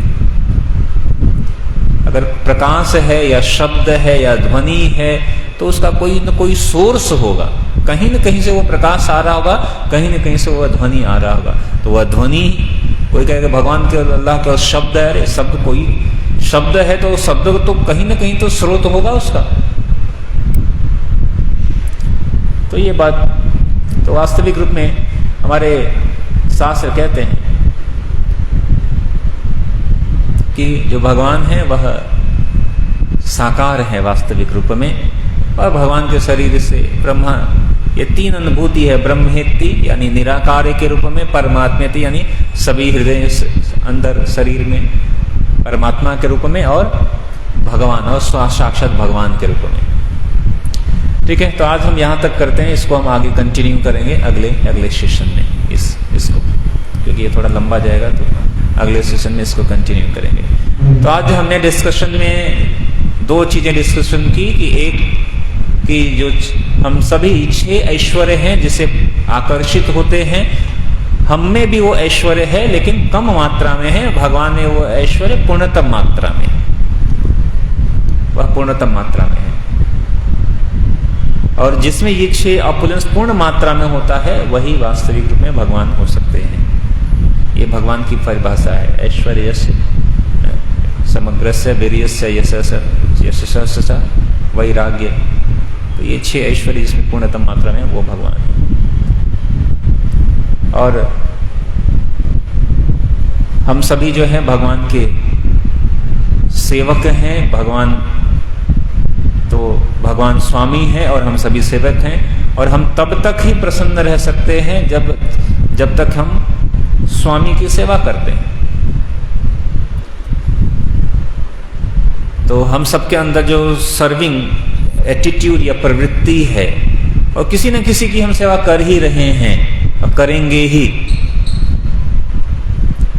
अगर प्रकाश है या शब्द है या ध्वनि है तो उसका कोई न कोई सोर्स होगा। कहीं न कहीं से वो प्रकाश आ रहा होगा, कहीं न कहीं से वो ध्वनि आ रहा होगा। तो वह ध्वनि, कोई कहेगा भगवान के अल्लाह के शब्द है, अरे शब्द, कोई शब्द है तो शब्द तो कहीं न कहीं तो स्रोत होगा उसका। तो ये बात तो वास्तविक रूप में हमारे शास्त्र कहते हैं कि जो भगवान है वह साकार है वास्तविक रूप में, और भगवान के शरीर से ब्रह्मा, ये तीन अनुभूति है। ब्रह्मेति यानी निराकार के रूप में, परमात्मेति यानी सभी हृदय अंदर शरीर में परमात्मा के रूप में, और भगवान और साक्षात भगवान के रूप में। ठीक है, तो आज हम यहाँ तक करते हैं। इसको हम आगे कंटिन्यू करेंगे अगले सेशन में इसको, क्योंकि ये थोड़ा लंबा जाएगा, तो अगले सेशन में इसको कंटिन्यू करेंगे। तो आज हमने डिस्कशन में दो चीजें डिस्कशन की कि एक कि जो हम सभी 6 ऐश्वर्य हैं जिसे आकर्षित होते हैं, हम में भी वो ऐश्वर्य है लेकिन कम मात्रा में है। भगवान में वो ऐश्वर्य पूर्णतम मात्रा में, वह पूर्णतम मात्रा में है। और जिसमें ये 6 ऑपुलेंस पूर्ण मात्रा में होता है वही वास्तविक रूप में भगवान हो सकते हैं। ये भगवान की परिभाषा है। ऐश्वर्यस्य समग्रस्य वीर्यस्य यशस्य वैराग्य। तो तो ये 6 ऐश्वर्य जिसमें पूर्णतम मात्रा में वो भगवान है। और हम सभी जो है भगवान के सेवक हैं। भगवान स्वामी है और हम सभी सेवक हैं। और हम तब तक ही प्रसन्न रह सकते हैं जब तक हम स्वामी की सेवा करते हैं। तो हम सबके अंदर जो सर्विंग एटीट्यूड या प्रवृत्ति है, और किसी न किसी की हम सेवा कर ही रहे हैं और करेंगे ही,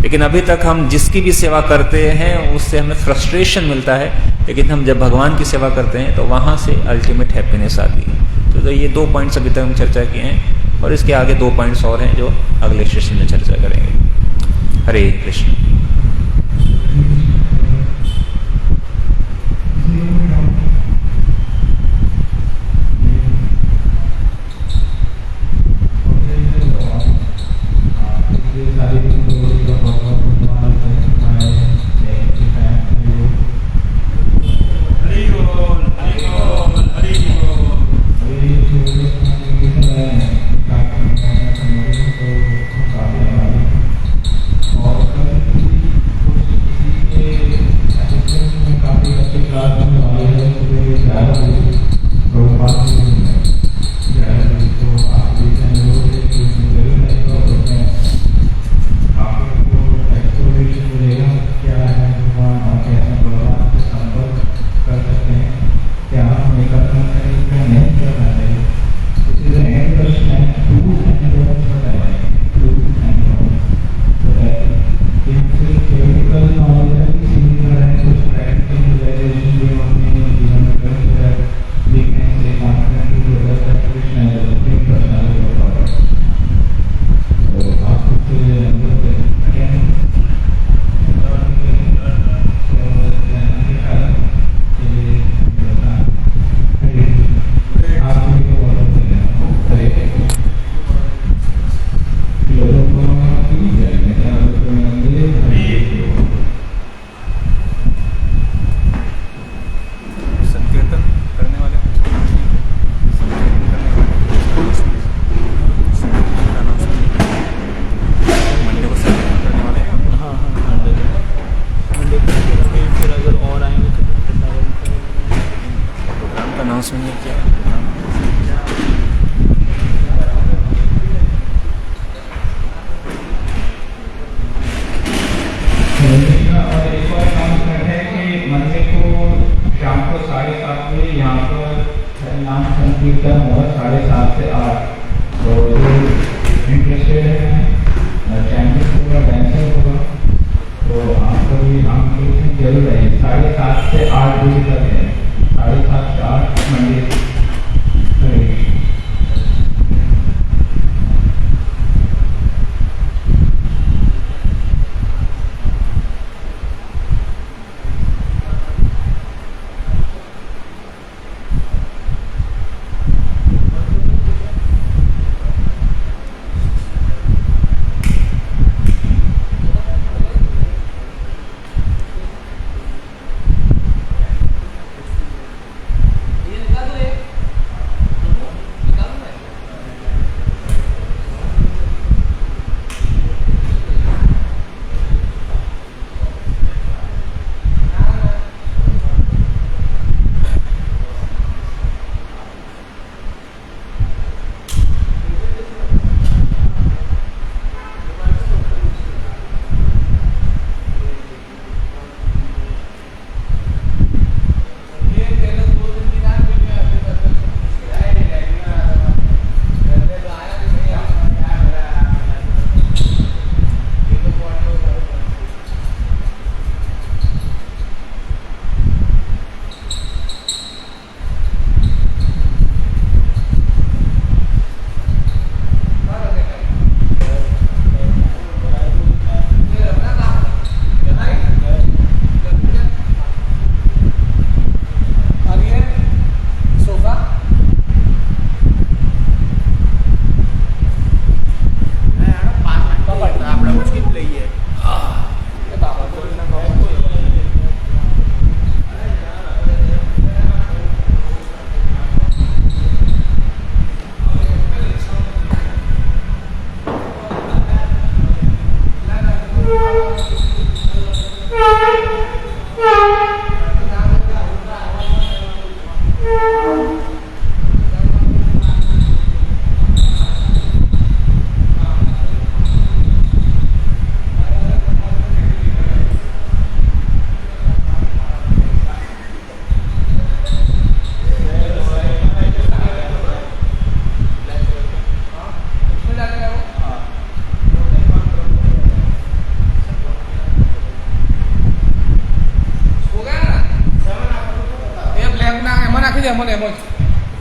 लेकिन अभी तक हम जिसकी भी सेवा करते हैं उससे हमें फ्रस्ट्रेशन मिलता है। लेकिन हम जब भगवान की सेवा करते हैं तो वहां से अल्टीमेट हैप्पीनेस आती है। तो ये 2 पॉइंट्स अभी तक हम चर्चा किए हैं, और इसके आगे 2 पॉइंट्स और हैं जो अगले सेशन में चर्चा करेंगे। हरे कृष्ण।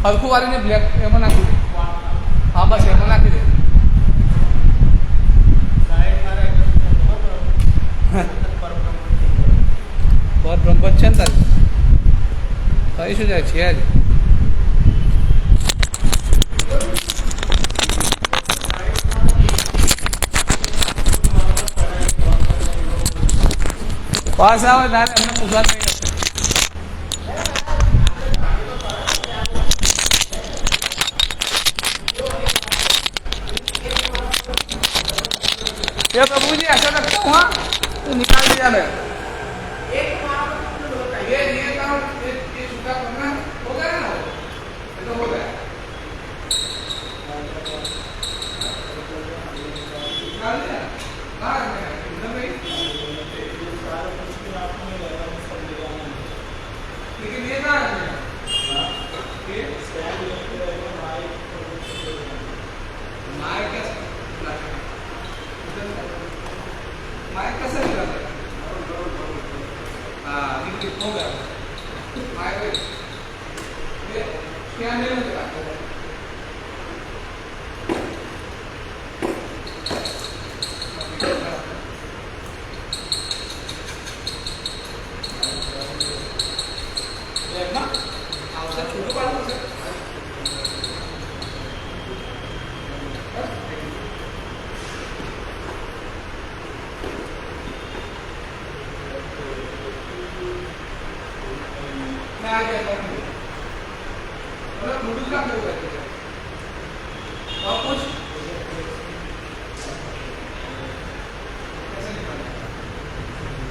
હરખું વાળીને બ્લેક એમાં નાખી દે. હા બસ એમાં નાખી દે. बहुत ब्रह्मपत છે ને તારી કઈ શું જાય છે જ પાસ આવે તારે અમને પૂછવા નહીં ये प्रभु जी ऐसा रखता हूँ हाँ तो निकाल दिया मैं ये काम ये छुट्टा करना हो गया ना ये तो हो गया निकाल दिया हाँ एकदम नहीं लेकिन ये कहाँ है ये माइक कैसे माइक कैसे निकालते हैं हाँ ठीक हो गया माइक ये क्या नहीं होता देखना आपसे छोटे बात हो सकते मैं आ गया मतलब नूडल्स का कर रहे थे और कुछ कैसे निकालना